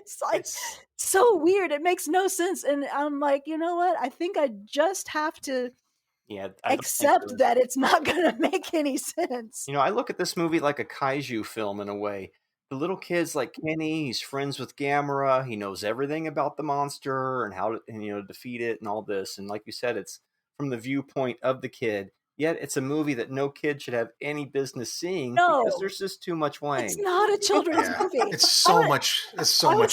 It's like so weird. It makes no sense. And I'm like, you know what? I think I just have to accept that it's not going to make any sense. I look at this movie like a kaiju film in a way. The little kid's like Kenny. He's friends with Gamera. He knows everything about the monster and how to defeat it and all this. And like you said, it's from the viewpoint of the kid. Yet it's a movie that no kid should have any business seeing because there's just too much Wang. It's not a children's movie. It's so much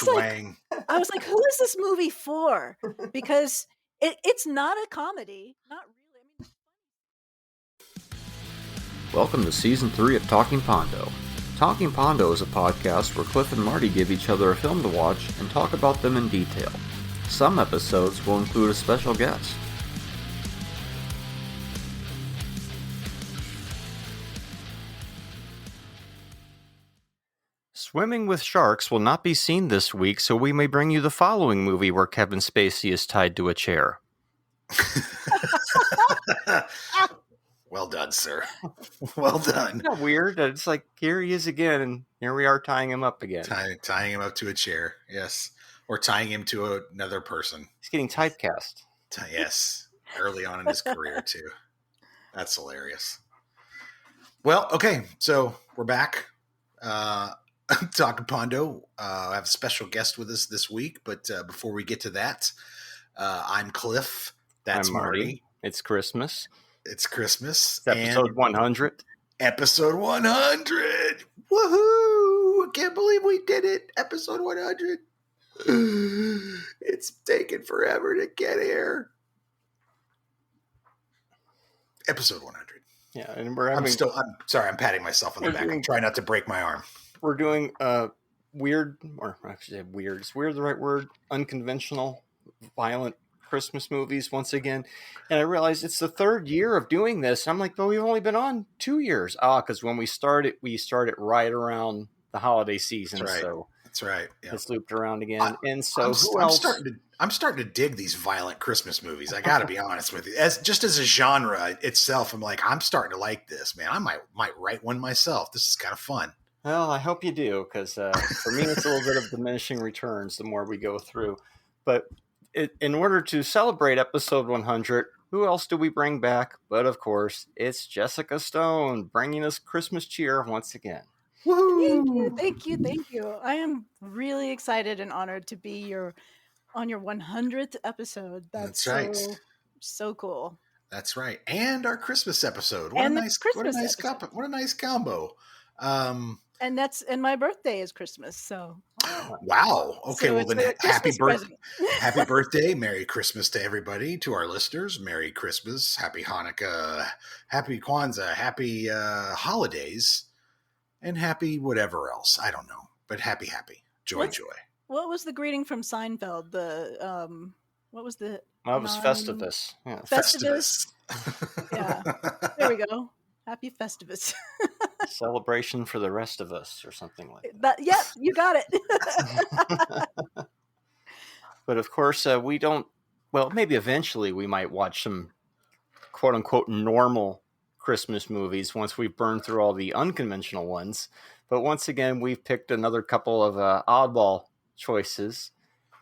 Wang. I was like, who is this movie for? Because it's not a comedy. Not really. Welcome to Season 3 of Talking Pondo. Talking Pondo is a podcast where Cliff and Marty give each other a film to watch and talk about them in detail. Some episodes will include a special guest. Swimming with Sharks will not be seen this week, so we may bring you the following movie where Kevin Spacey is tied to a chair. Well done, sir. Well done. Isn't that weird? It's like, here he is again, and here we are tying him up again. Tying him up to a chair, yes. Or tying him to another person. He's getting typecast. Yes. Early on in his career, too. That's hilarious. Well, okay. So, we're back. Talking Pondo. I have a special guest with us this week, but before we get to that, I'm Cliff. That's I'm Marty. It's Christmas. It's Christmas. It's episode 100. Episode 100. Woohoo! I can't believe we did it. Episode 100. It's taken forever to get here. Episode 100. Yeah, and I'm sorry, I'm patting myself on the back. I'm trying not to break my arm. We're doing weird, or I should say weird. Is weird the right word? Unconventional, violent Christmas movies once again. And I realized it's the third year of doing this. I'm like, but we've only been on 2 years. Because when we started right around the holiday season. That's right. So that's right. Yeah. It's looped around again. I'm starting to dig these violent Christmas movies. I got to be honest with you. As a genre itself, I'm like, I'm starting to like this, man. I might write one myself. This is kind of fun. Well, I hope you do, because for me, it's a little bit of diminishing returns the more we go through. But in order to celebrate episode 100, who else do we bring back? But of course, it's Jessica Stone bringing us Christmas cheer once again. Woo-hoo! Thank you. I am really excited and honored to be on your 100th episode. That's right. So cool. That's right. And our Christmas episode. What a nice combo. And my birthday is Christmas, so wow. Okay, so well then happy birthday, Merry Christmas to everybody, to our listeners. Merry Christmas, Happy Hanukkah, Happy Kwanzaa, Happy holidays, and happy whatever else. I don't know, but happy. Joy. What was the greeting from Seinfeld? What was the? Well, it was Festivus. Yeah. Festivus. Yeah. There we go. Happy Festivus. Celebration for the rest of us, or something like that. But yeah, you got it. But of course, we don't. Well, maybe eventually we might watch some quote unquote normal Christmas movies once we've burned through all the unconventional ones. But once again, we've picked another couple of oddball choices.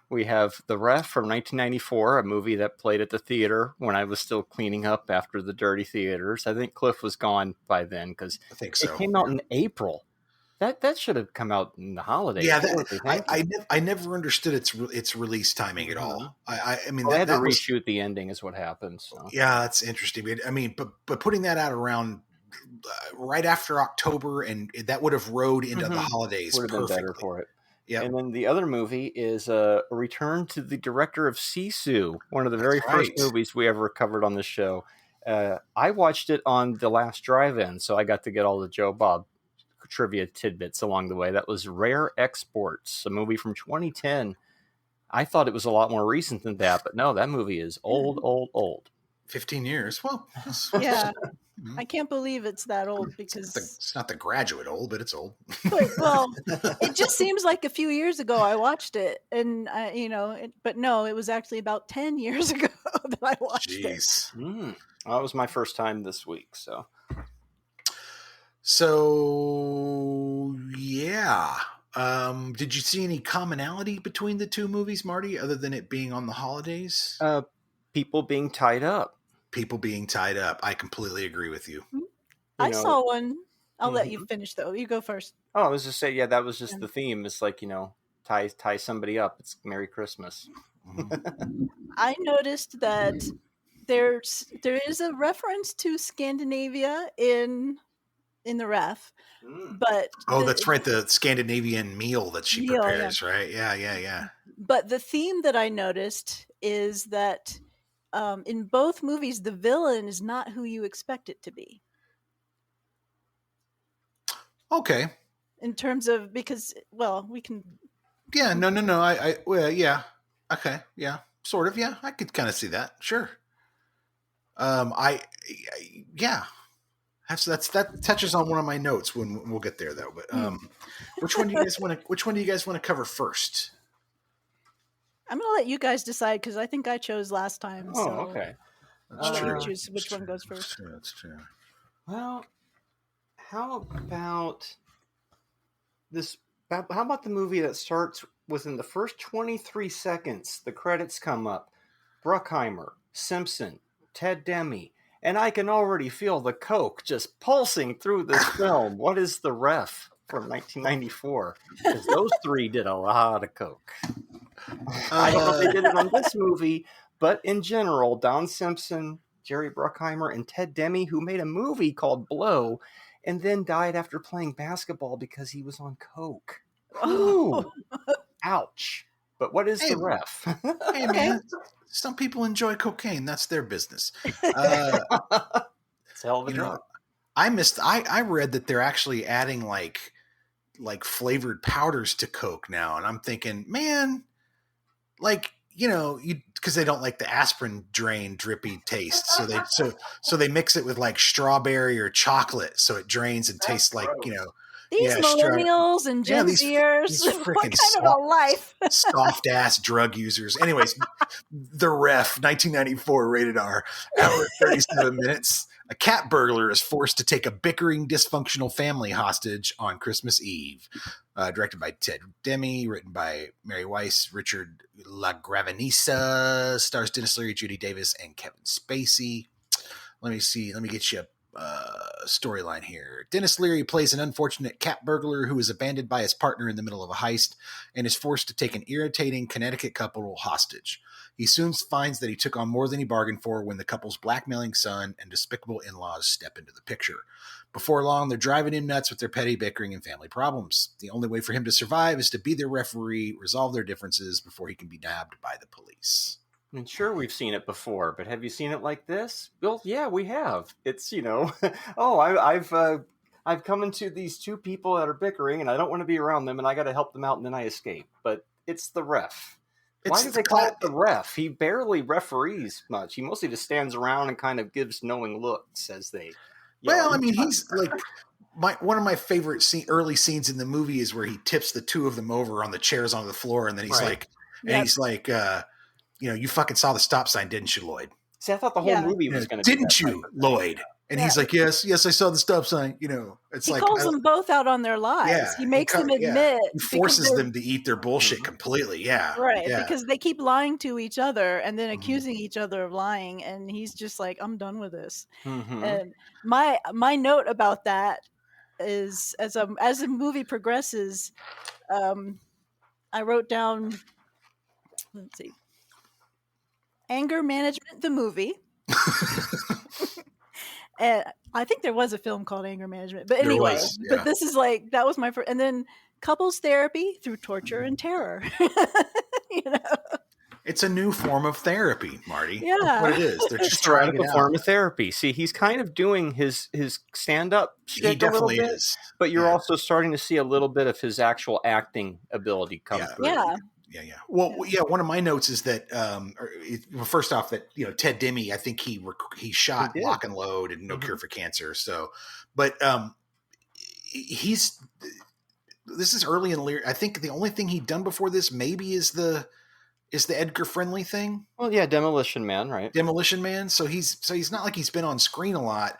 We have The Ref from 1994, a movie that played at the theater when I was still cleaning up after the dirty theaters. I think Cliff was gone by then because it came out in April. That should have come out in the holidays. Yeah, I never understood its release timing at all. I mean, they had to reshoot the ending is what happened. So. Yeah, that's interesting. I mean, but putting that out around right after October, and that would have rode into the holidays would have perfectly. Been better for it. Yep. And then the other movie is a return to the director of Sisu, one of the very first movies we ever covered on the show. I watched it on the last drive-in, so I got to get all the Joe Bob trivia tidbits along the way. That was Rare Exports, a movie from 2010. I thought it was a lot more recent than that, but no, that movie is old. 15 years. Well, yeah. I can't believe it's that old because it's not The Graduate old, but it's old. Well, it just seems like a few years ago I watched it, and but no, it was actually about 10 years ago that I watched it. Well, that was my first time this week, so yeah. Did you see any commonality between the two movies, Marty, other than it being on the holidays? People being tied up. People being tied up. I completely agree with you. I saw one. I'll let you finish, though. You go first. Oh, I was just saying, that was just the theme. It's like, tie somebody up. It's Merry Christmas. I noticed that there is a reference to Scandinavia in the ref, but that's right, the Scandinavian meal that she prepares, right? Yeah. But the theme that I noticed is that in both movies, the villain is not who you expect it to be. Okay. In terms of, because, well, we can. Yeah, no. Yeah. Okay. Yeah. Sort of. Yeah. I could kind of see that. Sure. Yeah. That touches on one of my notes when we'll get there though. But which one do you guys want to cover first? I'm gonna let you guys decide because I think I chose last time. Oh, so okay. That's true. Choose which one goes first. That's true. Well, how about this? How about the movie that starts within the first 23 seconds? The credits come up. Bruckheimer, Simpson, Ted Demme, and I can already feel the coke just pulsing through this film. What is the ref from 1994? Because those three did a lot of coke. I don't know if they did it on this movie, but in general, Don Simpson, Jerry Bruckheimer, and Ted Demme, who made a movie called Blow, and then died after playing basketball because he was on coke. Ooh, ouch. But what is the ref? Hey, man. Some people enjoy cocaine. That's their business. It's a hell of a drug. I read that they're actually adding like flavored powders to Coke now. And I'm thinking, man, because they don't like the aspirin drain drippy taste. So they mix it with like strawberry or chocolate. So it drains and tastes like, These millennials and Gen Zers, these what kind of a life? Soft ass drug users. Anyways, The Ref, 1994, rated R. Hour 37 minutes. A cat burglar is forced to take a bickering, dysfunctional family hostage on Christmas Eve. Directed by Ted Demme, written by Mary Weiss, Richard LaGravenisa, stars Dennis Leary, Judy Davis, and Kevin Spacey. Let me see. Let me get you a storyline here. Dennis Leary plays an unfortunate cat burglar who is abandoned by his partner in the middle of a heist and is forced to take an irritating Connecticut couple hostage. He soon finds that he took on more than he bargained for when the couple's blackmailing son and despicable in-laws step into the picture. Before long, they're driving him nuts with their petty bickering and family problems. The only way for him to survive is to be their referee, resolve their differences before he can be nabbed by the police. And sure, we've seen it before, but have you seen it like this? Well, yeah, we have. It's, I've come into these two people that are bickering, and I don't want to be around them, and I got to help them out, and then I escape. But it's the ref. Why do they call it the ref? He barely referees much. He mostly just stands around and kind of gives knowing looks as they. Well, I mean, he's like one of my favorite early scenes in the movie is where he tips the two of them over on the chairs on the floor, and then he's he's like, you fucking saw the stop sign, didn't you, Lloyd? See, I thought the whole movie was going to be didn't you, Lloyd? And he's like, yes, I saw the stop sign. It's he like calls them both out on their lies. Yeah, he makes them admit. He forces them to eat their bullshit completely. Yeah, right. Yeah. Because they keep lying to each other and then accusing each other of lying, and he's just like, I'm done with this. And my note about that is as the movie progresses, I wrote down. Let's see. Anger Management, the movie. And I think there was a film called Anger Management, but anyway, but this is like, that was my first, and then couples therapy through torture and terror. It's a new form of therapy, Marty. Yeah. That's what it is. They're just trying a form of therapy. See, he's kind of doing his stand-up shtick. He definitely is. But you're also starting to see a little bit of his actual acting ability come through. Yeah. Yeah. Well, one of my notes is that, first off, that Ted Demme, I think he shot Lock and Load and No Cure for Cancer. So, but this is early in Leary. I think the only thing he'd done before this maybe is the Edgar Friendly thing. Well, yeah, Demolition Man, right? Demolition Man. So he's not like he's been on screen a lot.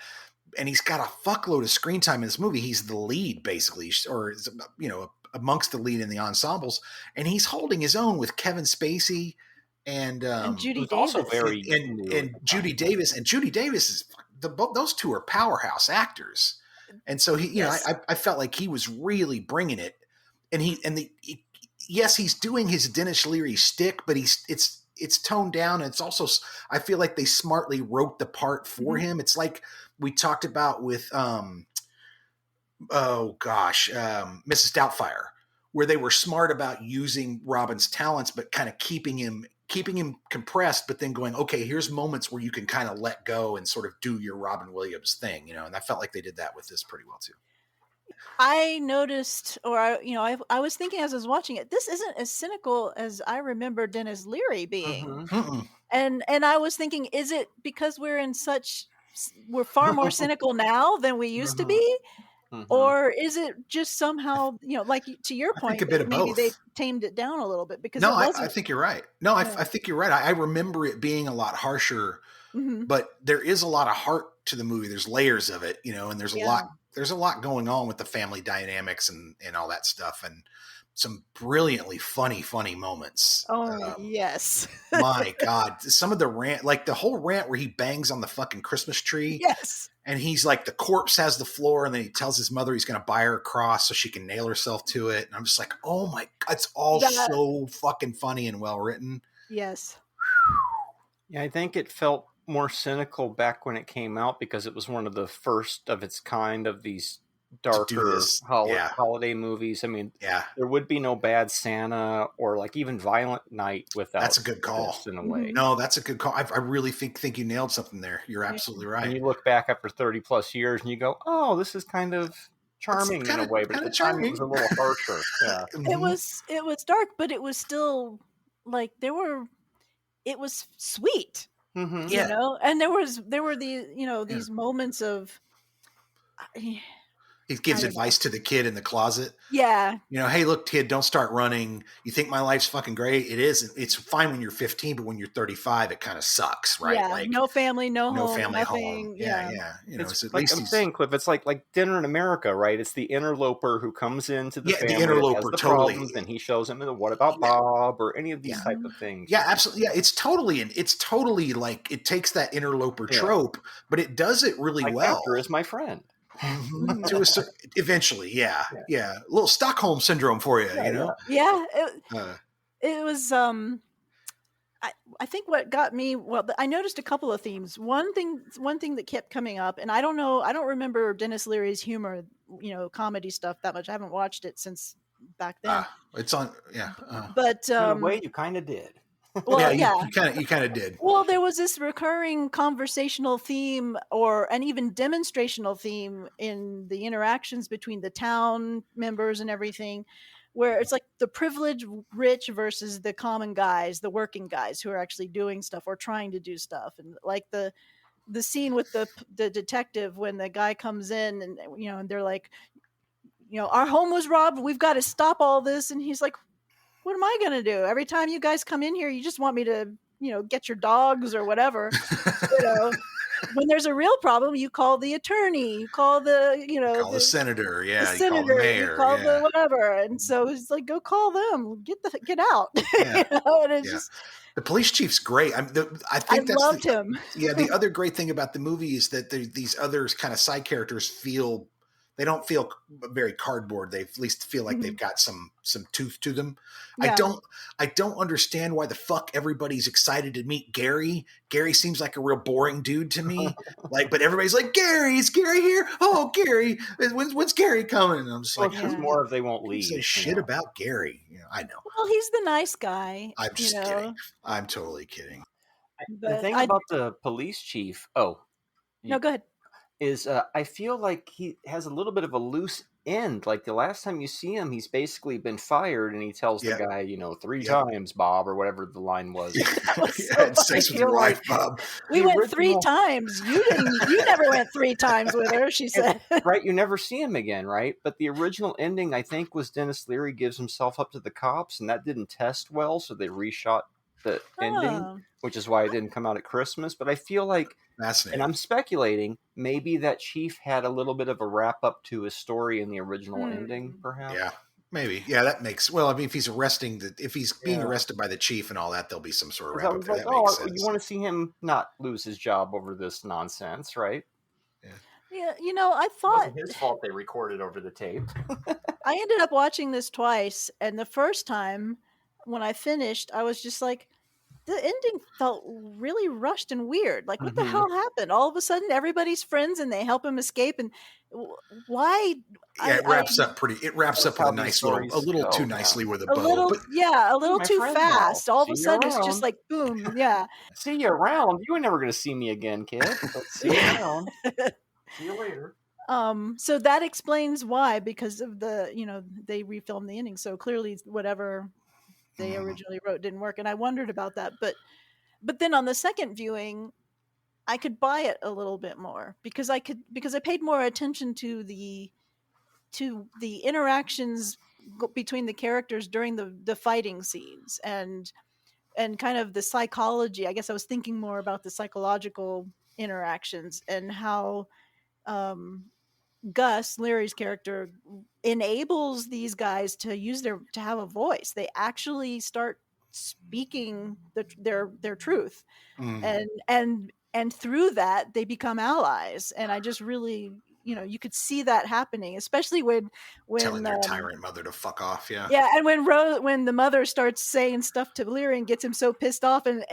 And he's got a fuckload of screen time in this movie. He's the lead, basically, or amongst the lead in the ensembles, and he's holding his own with Kevin Spacey and Judy who's also Davis. very new at and the Judy time. Davis. And Judy Davis is those two are powerhouse actors. And so he, Yes. I felt like he was really bringing it. And yes, he's doing his Dennis Leary shtick, but it's toned down. And it's also, I feel like they smartly wrote the part for him. It's like we talked about with, Mrs. Doubtfire, where they were smart about using Robin's talents, but kind of keeping him compressed, but then going, okay, here's moments where you can kind of let go and sort of do your Robin Williams thing, and I felt like they did that with this pretty well too. I noticed, or I was thinking as I was watching it, this isn't as cynical as I remember Dennis Leary being. And I was thinking, is it because we're far more cynical now than we used to be? Or is it just somehow, like to your point, I think a bit of maybe both. they tamed it down a little bit because No, it wasn't. I think you're right. No, I think you're right. I remember it being a lot harsher, but there is a lot of heart to the movie. There's layers of it, and there's a lot going on with the family dynamics and all that stuff, and some brilliantly funny moments. Oh, yes. My God, some of the rant, like the whole rant where he bangs on the fucking Christmas tree. Yes. And he's like, the corpse has the floor, and then he tells his mother he's going to buy her a cross so she can nail herself to it. And I'm just like, oh my God, it's all so fucking funny and well written. Yes. Yeah, I think it felt more cynical back when it came out because it was one of the first of its kind of these darker holiday movies. I mean, there would be no Bad Santa or like even Violent Night without. That's a good call. In a way. No, that's a good call. I really think you nailed something there. You're absolutely right. And you look back after 30 plus years and you go, oh, this is kind of charming in a way, but at the time it was a little harsher. Yeah. It was dark, but it was still like it was sweet. And there were these moments of he gives advice to the kid in the closet. Yeah. Hey, look, kid, don't start running. You think my life's fucking great? It is. It's fine when you're 15, but when you're 35, it kind of sucks, right? Yeah. Like no family, no home, family, nothing. home. Yeah. It's at least I'm saying, Cliff, it's like Dinner in America, right? It's the interloper who comes into the family, the interloper, has the totally. Problems, and he shows him the what about Bob or any of these type of things. Yeah, absolutely. Yeah, it's totally like it takes that interloper trope, but it does it really well. After is my friend. Eventually, yeah. A little Stockholm syndrome for you, Yeah, it was. I think what got me. Well, I noticed a couple of themes. One thing that kept coming up, and I don't know. I don't remember Dennis Leary's humor, comedy stuff that much. I haven't watched it since back then. It's on. Yeah, but in a way, you kind of did. Well, you kind of did. Well, there was this recurring conversational theme or an even demonstrational theme in the interactions between the town members and everything, where it's like the privileged rich versus the common guys, the working guys who are actually doing stuff or trying to do stuff. And like the scene with the detective when the guy comes in and, and they're like, our home was robbed. We've got to stop all this. And he's like, what am I going to do? Every time you guys come in here, you just want me to, get your dogs or whatever. When there's a real problem, you call the attorney, you call the, call the senator. Yeah. The senator, you call the mayor. You call the whatever. And so it's like, go call them, get out. Yeah. And it's just, the police chief's great. I think I loved him. Yeah. The other great thing about the movie is that these other kind of side characters they don't feel very cardboard. They at least feel like they've got some tooth to them. Yeah. I don't understand why the fuck everybody's excited to meet Gary. Gary seems like a real boring dude to me. But everybody's like, Gary, is Gary here? Oh, Gary, when's Gary coming? And I'm just like, it's more if they won't leave. Say shit about Gary. I know. Well, he's the nice guy. I'm just kidding. I'm totally kidding. The thing about the police chief. Oh, no, go ahead. Is I feel like he has a little bit of a loose end. Like the last time you see him, he's basically been fired, and he tells the guy, 3 times, Bob, or whatever the line was. Sex with your wife, Bob. We went 3 times. You didn't. You never went 3 times with her. She said. Right, you never see him again, right? But the original ending, I think, was Dennis Leary gives himself up to the cops, and that didn't test well, so they reshot the ending, which is why it didn't come out at Christmas. But I feel like, and I'm speculating, maybe that chief had a little bit of a wrap up to his story in the original ending, perhaps. Maybe. Yeah, that makes... Well, I mean, if he's being arrested by the chief and all that, there'll be some sort of wrap up there. That makes sense. You want to see him not lose his job over this nonsense, right? Yeah, I thought... It wasn't his fault they recorded over the tape. I ended up watching this twice, and the first time, when I finished, I was just like, the ending felt really rushed and weird. Like, what the hell happened? All of a sudden, everybody's friends, and they help him escape, and why? Yeah, it wraps up with a nice little too nicely with a bow. A little too fast. All of a sudden, it's just like, boom, yeah. See you around. You ain't never going to see me again, kid. But see you around. See you later. So that explains why, because of the, they refilmed the ending. So clearly whatever they originally wrote didn't work. And I wondered about that. But then on the second viewing, I could buy it a little bit more because I paid more attention to the interactions between the characters during the fighting scenes and kind of the psychology. I guess I was thinking more about the psychological interactions and how, Gus, Leary's character, enables these guys to have a voice. They actually start speaking their truth, and through that they become allies. And I just really, you could see that happening, especially when telling their tyrant mother to fuck off. Yeah, and when the mother starts saying stuff to Leary and gets him so pissed off, and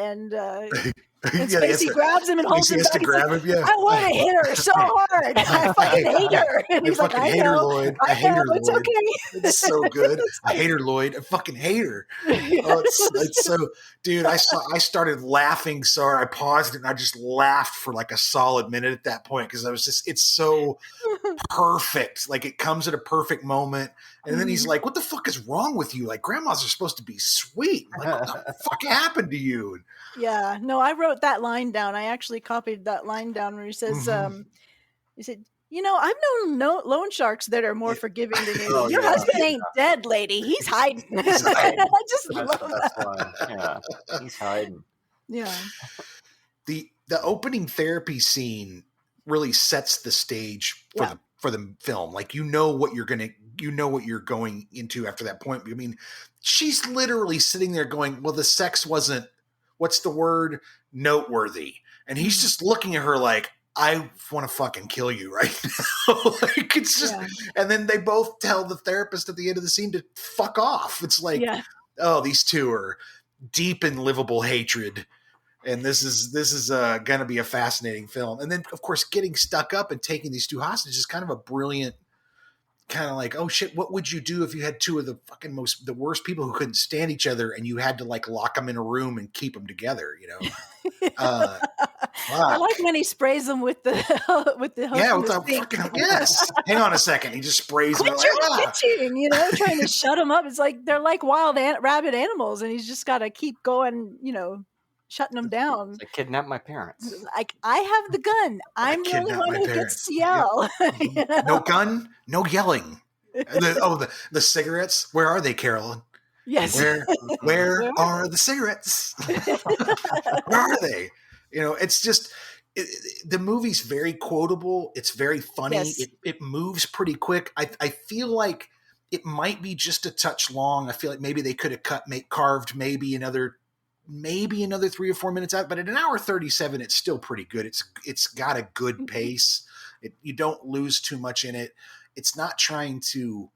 Spacey grabs him and holds him back. I want to hit her so hard. I fucking hate her. And he's like, I know, Lloyd. I hate her, Lloyd. It's okay. It's so good. I hate her, Lloyd. I fucking hate her. Oh, it's so... Dude, I started laughing. Sorry, I paused it and I just laughed for like a solid minute at that point because I was just... It's so perfect. Like, it comes at a perfect moment. And then he's like, what the fuck is wrong with you? Like, grandmas are supposed to be sweet. I'm like, what the fuck happened to you? Yeah, no, I wrote that line down. I actually copied that line down where he says, he said, I've known loan sharks that are more forgiving than you. Your husband ain't dead, lady. He's hiding. I just love that. Yeah, he's hiding. Yeah. The opening therapy scene really sets the stage for the film. Like, what you're going into after that point. I mean, she's literally sitting there going, well, the sex wasn't, what's the word? Noteworthy. And he's just looking at her like, I want to fucking kill you right now. Like, it's just, and then they both tell the therapist at the end of the scene to fuck off. It's like, oh, these two are deep in livable hatred. And this is going to be a fascinating film. And then, of course, getting stuck up and taking these two hostages is kind of a brilliant, kind of like, oh shit, what would you do if you had two of the fucking the worst people who couldn't stand each other and you had to like lock them in a room and keep them together, I like when he sprays them with the yes. Hang on a second, he just sprays them. Pitching, trying to shut them up. It's like they're like wild rabid animals, and he's just got to keep going, shutting them down. I kidnapped my parents. Like, I have the gun. I'm the only one who gets to yell. Yep. No gun, no yelling. The cigarettes. Where are they, Carolyn? Yes. Where are the cigarettes? Where are they? It's just the movie's very quotable. It's very funny. Yes. It moves pretty quick. I feel like it might be just a touch long. I feel like maybe they could have carved maybe another 3 or 4 minutes out, but at 1:37, it's still pretty good. It's got a good pace. You don't lose too much in it. It's not trying to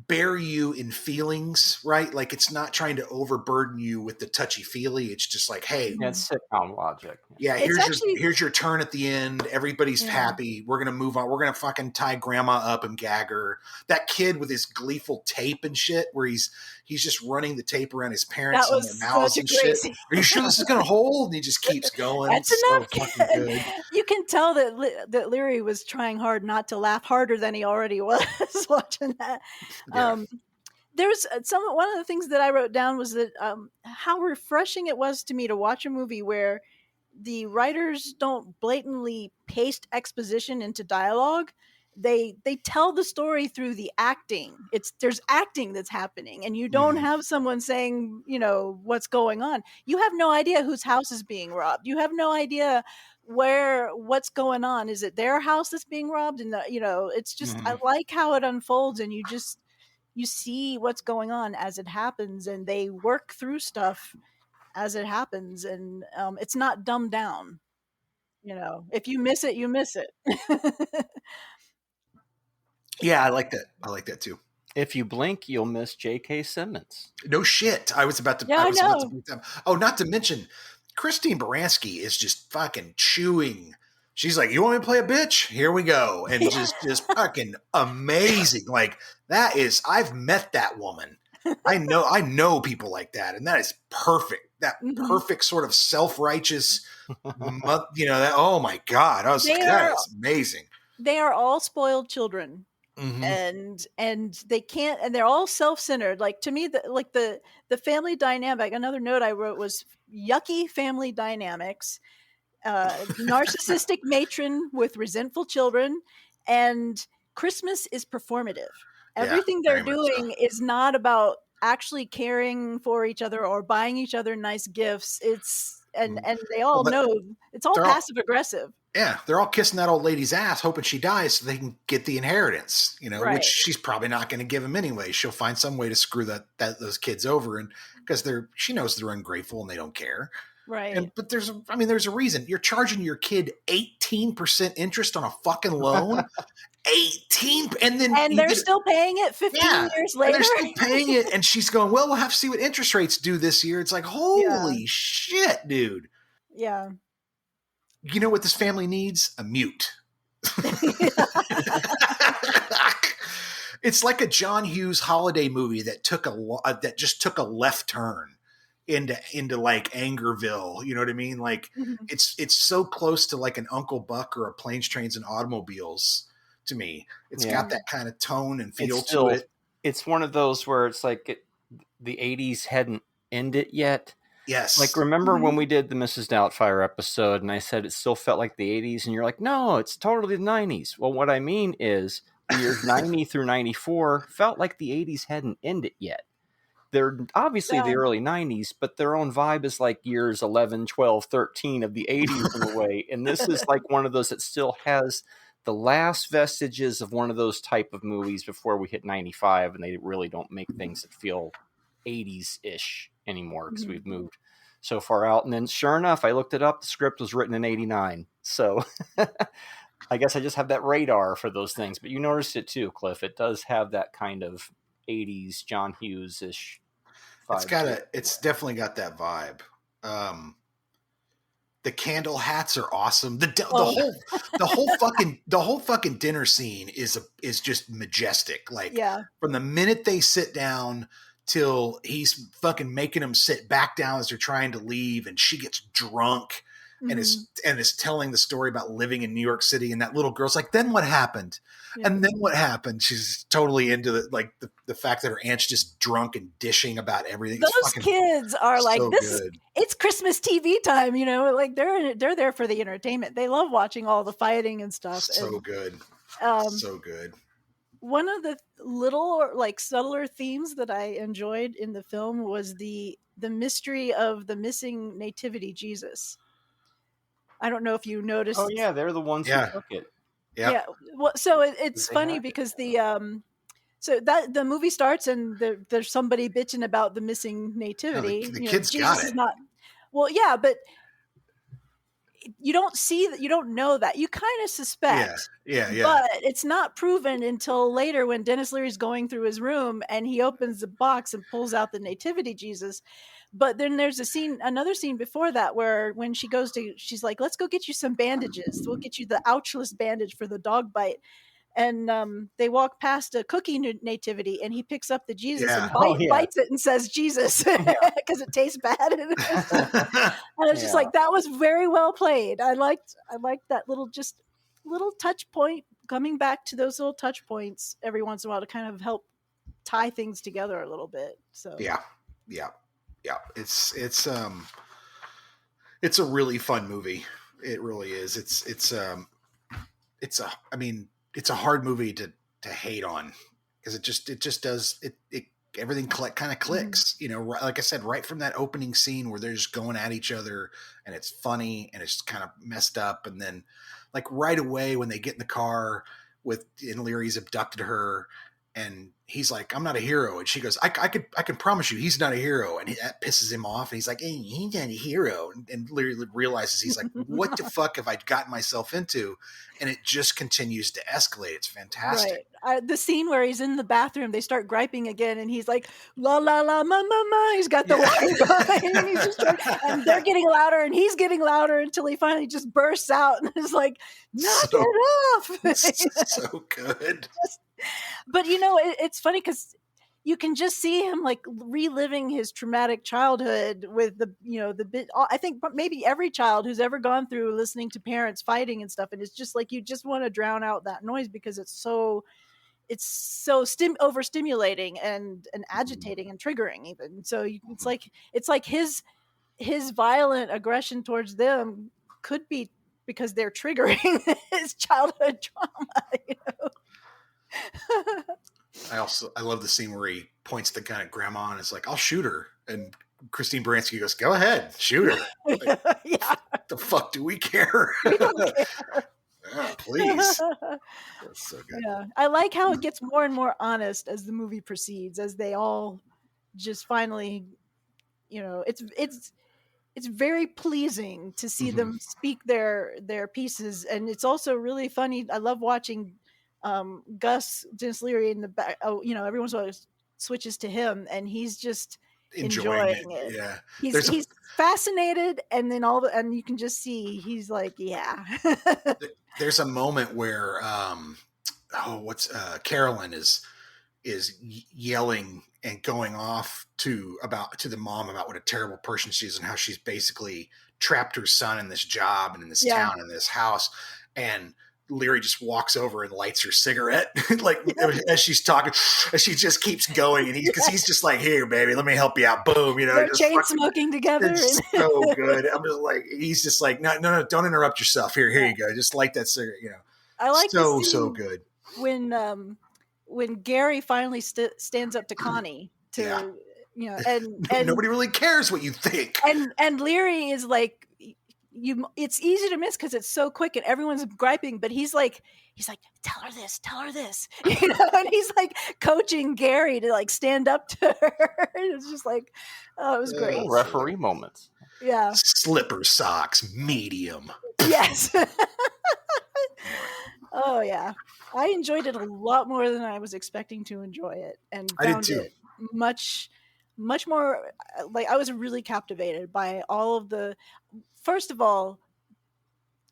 bury you in feelings, right? Like, it's not trying to overburden you with the touchy-feely. It's just like, hey, it's sitcom logic. Yeah, here's your turn at the end. Everybody's happy. We're gonna move on. We're gonna fucking tie grandma up and gag her. That kid with his gleeful tape and shit, where he's just running the tape around his parents and their mouths and shit. Are you sure this is gonna hold? And he just keeps going. That's enough. So fucking good. You can tell that Leary was trying hard not to laugh harder than he already was watching that. Yeah. There's one of the things that I wrote down was that how refreshing it was to me to watch a movie where the writers don't blatantly paste exposition into dialogue. They tell the story through the acting. There's acting that's happening, and you don't have someone saying, what's going on. You have no idea whose house is being robbed. You have no idea what's going on. Is it their house that's being robbed? And it's just I like how it unfolds, and you you see what's going on as it happens, and they work through stuff as it happens, and it's not dumbed down. If you miss it, you miss it. Yeah, I like that. I like that too. If you blink, you'll miss J.K. Simmons. No shit. I was about to. Yeah, I I was about to know. beat them. Oh, not to mention, Christine Baranski is just fucking chewing. She's like, "You want me to play a bitch? Here we go," and just fucking amazing. Like that is. I've met that woman. I know people like that, and that is perfect. That perfect sort of self-righteous. That. Oh my god, that is amazing. They are all spoiled children. Mm-hmm. And they can't, and they're all self-centered. Like, to me, the family dynamic, another note I wrote was yucky family dynamics, narcissistic matron with resentful children, and Christmas is performative. Everything they're doing is not about actually caring for each other or buying each other nice gifts. And they all know it's all passive aggressive. Yeah, they're all kissing that old lady's ass, hoping she dies so they can get the inheritance. Right. Which she's probably not going to give them anyway. She'll find some way to screw those kids over, and because she knows they're ungrateful and they don't care. Right. But there's a reason you're charging your kid 18% interest on a fucking loan. 18, and they're still paying it 15 years later. And they're still paying it, and she's going, "Well, we'll have to see what interest rates do this year." It's like, holy shit, dude. Yeah. You know what this family needs? A mute. It's like a John Hughes holiday movie that just took a left turn into like Angerville. You know what I mean? Like it's so close to like an Uncle Buck or a Planes, Trains, and Automobiles to me. It's got that kind of tone and feel to it. It's one of those where it's like the 80s hadn't ended yet. Yes. Like, remember when we did the Mrs. Doubtfire episode and I said it still felt like the 80s, and you're like, no, it's totally the 90s. Well, what I mean is the years 90 through 94 felt like the 80s hadn't ended yet. They're obviously the early 90s, but their own vibe is like years 11, 12, 13 of the 80s in a way. And this is like one of those that still has the last vestiges of one of those type of movies before we hit 95, and they really don't make things that feel 80s-ish anymore because we've moved so far out. And then sure enough, I looked it up. The script was written in 89. So I guess I just have that radar for those things. But you noticed it too, Cliff. It does have that kind of 80s John Hughes-ish vibe. It's definitely got that vibe. The candle hats are awesome. The whole fucking dinner scene is just majestic. Like from the minute they sit down till he's fucking making them sit back down as they're trying to leave, and she gets drunk and is telling the story about living in New York City, and that little girl's like, then what happened? And then what happened? She's totally into the fact that her aunt's just drunk and dishing about everything. Those kids are like, good. It's Christmas TV time, like they're there for the entertainment. They love watching all the fighting and stuff. So good. So good. One of the little like subtler themes that I enjoyed in the film was the mystery of the missing nativity Jesus. I don't know if you noticed. Oh yeah, they're the ones who took it. Yeah. Well, so it's funny because so that the movie starts and there's somebody bitching about the missing nativity. The kids Jesus got it. Is not. Well, yeah, but you don't see that. You don't know that. You kind of suspect. Yeah. But it's not proven until later when Dennis Leary's going through his room and he opens the box and pulls out the nativity Jesus. But then there's another scene before that where when she's like, let's go get you some bandages. We'll get you the ouchless bandage for the dog bite. And they walk past a cookie nativity, and he picks up the Jesus and bites it and says Jesus because it tastes bad. And it's just like, that was very well played. I liked that little touch point, coming back to those little touch points every once in a while to kind of help tie things together a little bit. So yeah. It's a really fun movie. It really is. It's a hard movie to hate on because it just does it everything kind of clicks, like I said, right from that opening scene where they're just going at each other and it's funny and it's kind of messed up. And then like right away when they get in the car and Leary's abducted her And he's like, I'm not a hero. And she goes, I can promise you he's not a hero. And that pisses him off. And he's like, hey, he's not a hero. And literally realizes, he's like, what the fuck have I gotten myself into? And it just continues to escalate. It's fantastic. Right. The scene where he's in the bathroom, they start griping again, and he's like, la, la, la, ma, ma, ma. He's got the water going, and he's just and they're getting louder, and he's getting louder until he finally just bursts out and is like, knock it off. So good. But it's funny because you can just see him like reliving his traumatic childhood with the bit. I think maybe every child who's ever gone through listening to parents fighting and stuff, and it's just like you just want to drown out that noise because it's so overstimulating and agitating and triggering even. So it's like his violent aggression towards them could be because they're triggering his childhood trauma. I love the scene where he points the gun at grandma and is like, I'll shoot her. And Christine Baranski goes, go ahead, shoot her. Like, yeah. The fuck do we care? We don't care. Oh, please. That's so good. Yeah. I like how it gets more and more honest as the movie proceeds, as they all just finally, it's very pleasing to see them speak their pieces. And it's also really funny. I love watching Gus, Dennis Leary in the back. Every once in a while switches to him, and he's just enjoying it. Yeah, he's fascinated, and then and you can just see he's like, yeah. There's a moment where Carolyn is yelling and going off to the mom about what a terrible person she is and how she's basically trapped her son in this job and in this town and this house. And Leary just walks over and lights her cigarette, like as she's talking, as she just keeps going, and he's just like, "Here, baby, let me help you out." Boom, they're chain smoking together. It's so good. I'm just like, he's just like, no, don't interrupt yourself. Here you go, just light that cigarette. I like so good when Gary finally stands up to Connie to and nobody really cares what you think, and Leary is like, it's easy to miss because it's so quick and everyone's griping, but he's like tell her this, and he's like coaching Gary to like stand up to her. It's just like, oh, it was great. Referee moments. Yeah. Slipper socks, medium. Yes. Oh yeah, I enjoyed it a lot more than I was expecting to enjoy it, and found it much more. Like, I was really captivated by all of the. First of all,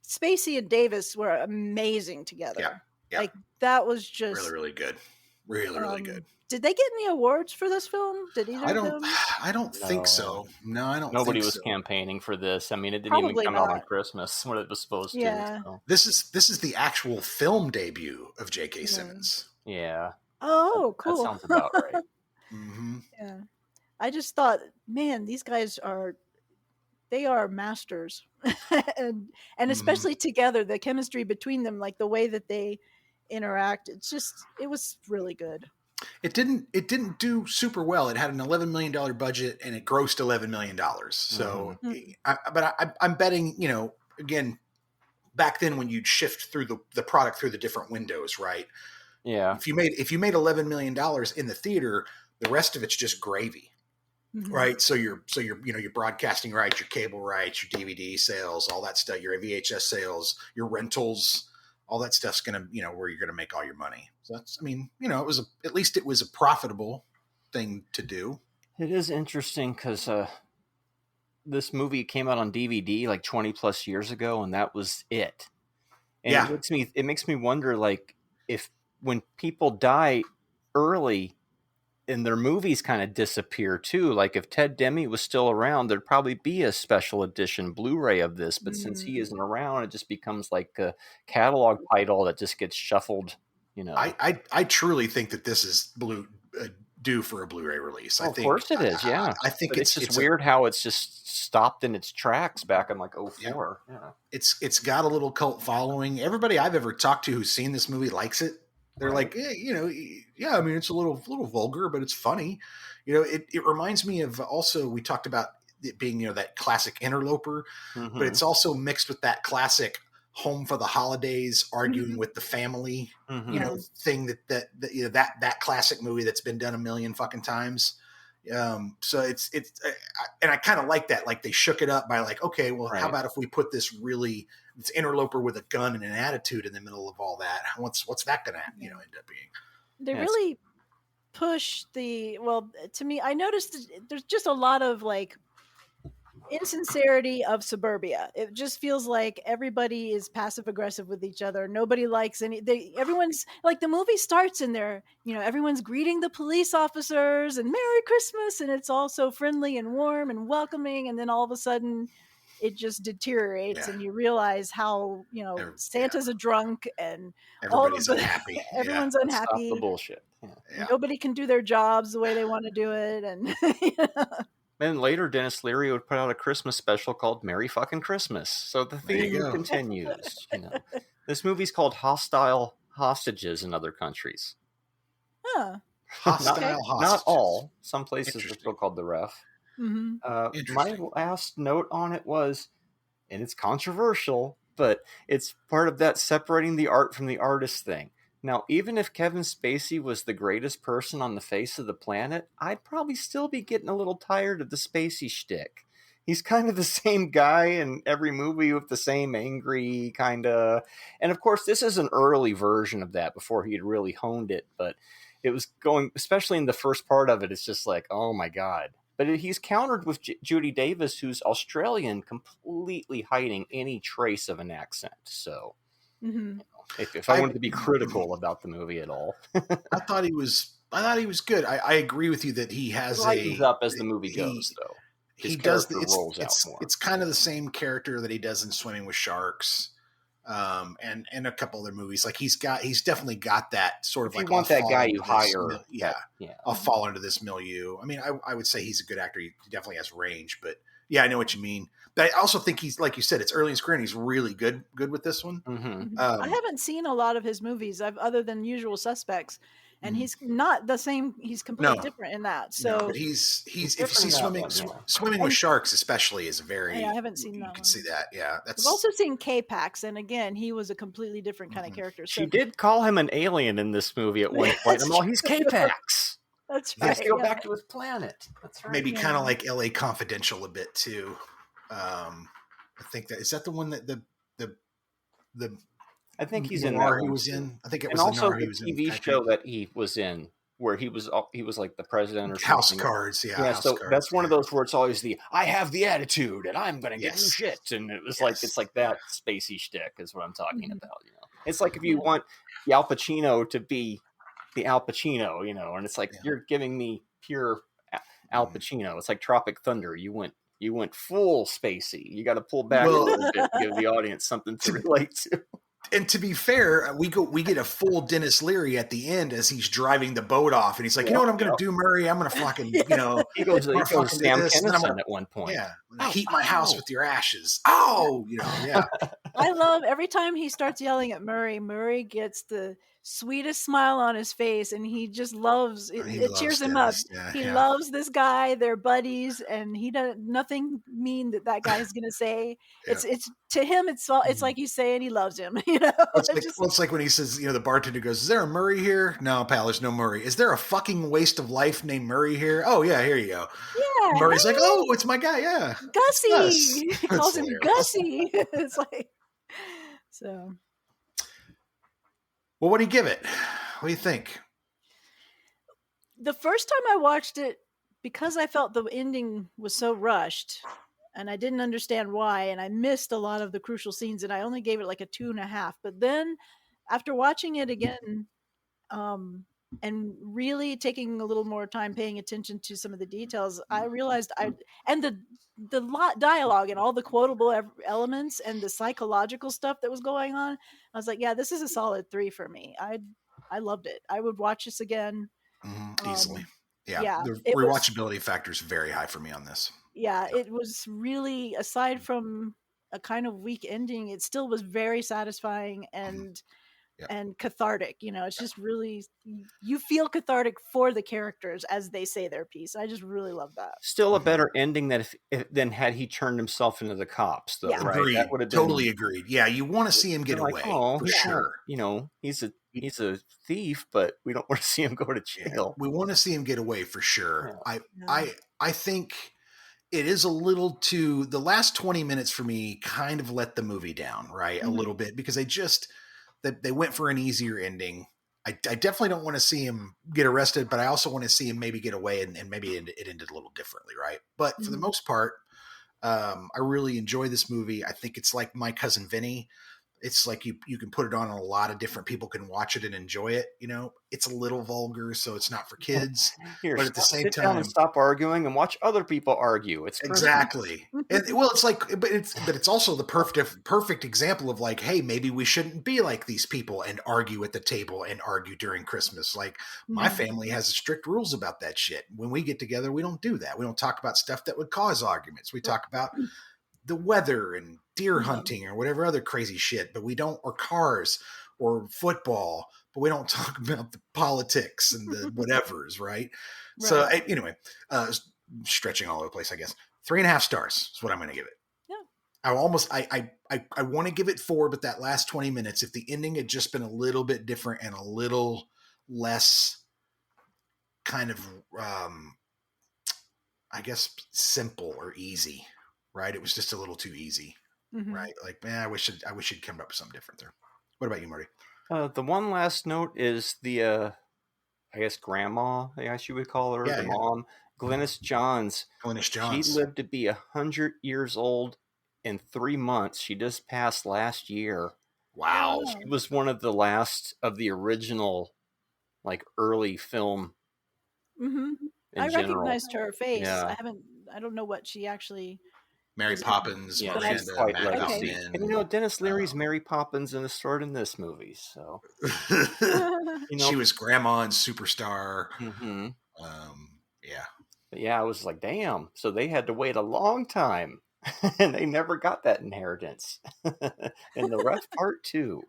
Spacey and Davis were amazing together. Yeah. Like, that was just really, really good. Really good. Did they get any awards for this film? Did either of them? I don't think so. No, I don't. Nobody think was so. campaigning for this. I mean, it didn't Probably even come not. out on Christmas when it was supposed Yeah. to. So. This is the actual film debut of J.K. Simmons. Yeah. Oh, cool. That sounds about right. Mm-hmm. Yeah. I just thought, man, these guys are masters. and especially together, the chemistry between them, like the way that they interact, it was really good. It didn't do super well. It had an $11 million budget and it grossed $11 million. So, I'm betting, again, back then when you'd shift through the product through the different windows, right? Yeah. If you made $11 million in the theater, the rest of it's just gravy. Mm-hmm. Right. So your broadcasting rights, your cable rights, your DVD sales, all that stuff, your VHS sales, your rentals, all that stuff's going to, where you're going to make all your money. So that's, at least it was a profitable thing to do. It is interesting because this movie came out on DVD like 20 plus years ago, and that was it. And it makes me wonder, like, if when people die early and their movies kind of disappear too, like if Ted Demme was still around, there'd probably be a special edition Blu-ray of this. But since he isn't around, it just becomes like a catalog title that just gets shuffled. I truly think that this is due for a Blu-ray release. Of course it is. Yeah. I think it's just weird how it's just stopped in its tracks back in like 2004. Yeah. It's got a little cult following. Everybody I've ever talked to who's seen this movie likes it. They're like, I mean, it's a little vulgar, but it's funny. It reminds me of, also, we talked about it being, that classic interloper, but it's also mixed with that classic home for the holidays, arguing with the family, you know, thing that classic movie that's been done a million fucking times. So it's and I kind of like that. Like they shook it up by like, okay, well, how about if we put this interloper with a gun and an attitude in the middle of all that? What's that gonna end up being? They really push to me, I noticed there's just a lot of like insincerity of suburbia. It just feels like everybody is passive aggressive with each other. Nobody likes everyone's like, the movie starts in there, everyone's greeting the police officers and Merry Christmas, and it's all so friendly and warm and welcoming, and then all of a sudden it just deteriorates and you realize how Santa's a drunk and everybody's unhappy. Everyone's unhappy. Stop the bullshit. Nobody can do their jobs the way they want to do it, and then later, Dennis Leary would put out a Christmas special called "Merry Fucking Christmas." So the theme continues. This movie's called "Hostile Hostages" in other countries. Huh. Hostile hostages. Not all. Some places are still called "The Ref." Mm-hmm. My last note on it was, and it's controversial, but it's part of that separating the art from the artist thing. Now, even if Kevin Spacey was the greatest person on the face of the planet, I'd probably still be getting a little tired of the Spacey shtick. He's kind of the same guy in every movie with the same angry kind of... And of course, this is an early version of that before he had really honed it, but it was going, especially in the first part of it, it's just like, oh my God. But he's countered with Judy Davis, who's Australian, completely hiding any trace of an accent. So... Mm-hmm. If I wanted to be critical about the movie at all, I thought he was good. I agree with you that he has lightens up as the movie goes, though. He does. It's kind of the same character that he does in Swimming with Sharks, and a couple other movies. Like he's definitely got that sort of if like. You want that guy you hire? I'll fall into this milieu. I mean, I would say he's a good actor. He definitely has range, but yeah, I know what you mean. But I also think he's, like you said, it's early in his career, and he's really good with this one. Mm-hmm. I haven't seen a lot of his movies, other than Usual Suspects, and he's not the same. He's completely different in that. So, but he's if you see Swimming with Sharks, especially, is very. I haven't seen that. You can see that. Yeah, I've also seen K-Pax, and again, he was a completely different kind of character. So. She did call him an alien in this movie at one point. He's K-Pax. That's right. Let's go back to his planet. That's right. Maybe kind of like L.A. Confidential a bit too. I think that is that the one that the I think he's in that he was in. I think it was and also the TV show that he was in, where he was like the president or something. House of Cards, House so Cards, that's one of those where it's always I have the attitude and I'm gonna get you shit, and it was like it's like that Spacey shtick is what I'm talking about. It's like if you want the Al Pacino to be the Al Pacino, and it's like you're giving me pure Al Pacino. It's like Tropic Thunder. You went full Spacey. You got to pull back a little bit to give the audience something to relate to. And to be fair, we get a full Dennis Leary at the end as he's driving the boat off, and he's like, you know what I'm going to do, Murray? I'm going to fucking, he goes Sam Kinison at one point. Yeah, heat my house with your ashes. Oh, I love every time he starts yelling at Murray. Murray gets the sweetest smile on his face, and he just loves it. It cheers him up. He loves this guy. They're buddies, and he does nothing mean that guy is going to say. It's to him. It's like he's saying he loves him. It's like when he says, the bartender goes, "Is there a Murray here?" "No, pal, there's no Murray." "Is there a fucking waste of life named Murray here?" "Oh yeah, here you go." Yeah, Murray's like, "Oh, it's my guy." Yeah, Gussie. He calls him Gussie. It's like so. Well, what do you give it? What do you think? The first time I watched it, because I felt the ending was so rushed and I didn't understand why, and I missed a lot of the crucial scenes, and I only gave it like a 2.5. But then after watching it again, and really taking a little more time paying attention to some of the details, I realized the dialogue and all the quotable elements and the psychological stuff that was going on, I was like, yeah, this is a solid 3 for me. I loved it. I would watch this again easily. The rewatchability factor is very high for me on this. It was really, aside from a kind of weak ending, it still was very satisfying, and and cathartic. It's just really, you feel cathartic for the characters as they say their piece. I just really love that. Still a better ending than had he turned himself into the cops, though, Yeah. right? Agreed. That would have been Totally agreed. Yeah, you want to see him get like, away oh, for he's sure. not, he's a thief, but we don't want to see him go to jail. We want to see him get away for sure. Yeah. I think it is a little too, the last 20 minutes for me kind of let the movie down, right? A little bit, because they went for an easier ending. I definitely don't want to see him get arrested, but I also want to see him maybe get away and maybe it ended a little differently, right? But for the most part, I really enjoy this movie. I think it's like My Cousin Vinny. It's like you can put it on and a lot of different people can watch it and enjoy it. It's a little vulgar, so it's not for kids. Here, but at the same sit down and time, stop arguing and watch other people argue. It's perfect. exactly. And well, it's like, but it's also the perfect example of like, hey, maybe we shouldn't be like these people and argue at the table and argue during Christmas. Like my family has strict rules about that shit. When we get together, we don't do that. We don't talk about stuff that would cause arguments. We talk about the weather and deer hunting or whatever other crazy shit, but we don't, or cars or football, but we don't talk about the politics and the whatevers, right? So anyway, stretching all over the place, I guess. 3.5 stars is what I'm going to give it. Yeah. I want to give it 4, but that last 20 minutes, if the ending had just been a little bit different and a little less kind of, I guess, simple or easy, right? It was just a little too easy, right? Like, man, I wish you'd come up with something different there. What about you, Marty? The one last note is the, I guess, grandma, I guess you would call her, the mom, Glynis Johns. Glynis Johns. She lived to be 100 years old in 3 months. She just passed last year. Wow. She was one of the last of the original, like, early film. I recognized her face. Yeah. I don't know what she actually. Mary Poppins, Miranda, Magdalene. And Dennis Leary's Mary Poppins and is starred in this movie, so she was grandma and Superstar. But yeah, I was like, damn. So they had to wait a long time, and they never got that inheritance. And the rough part too.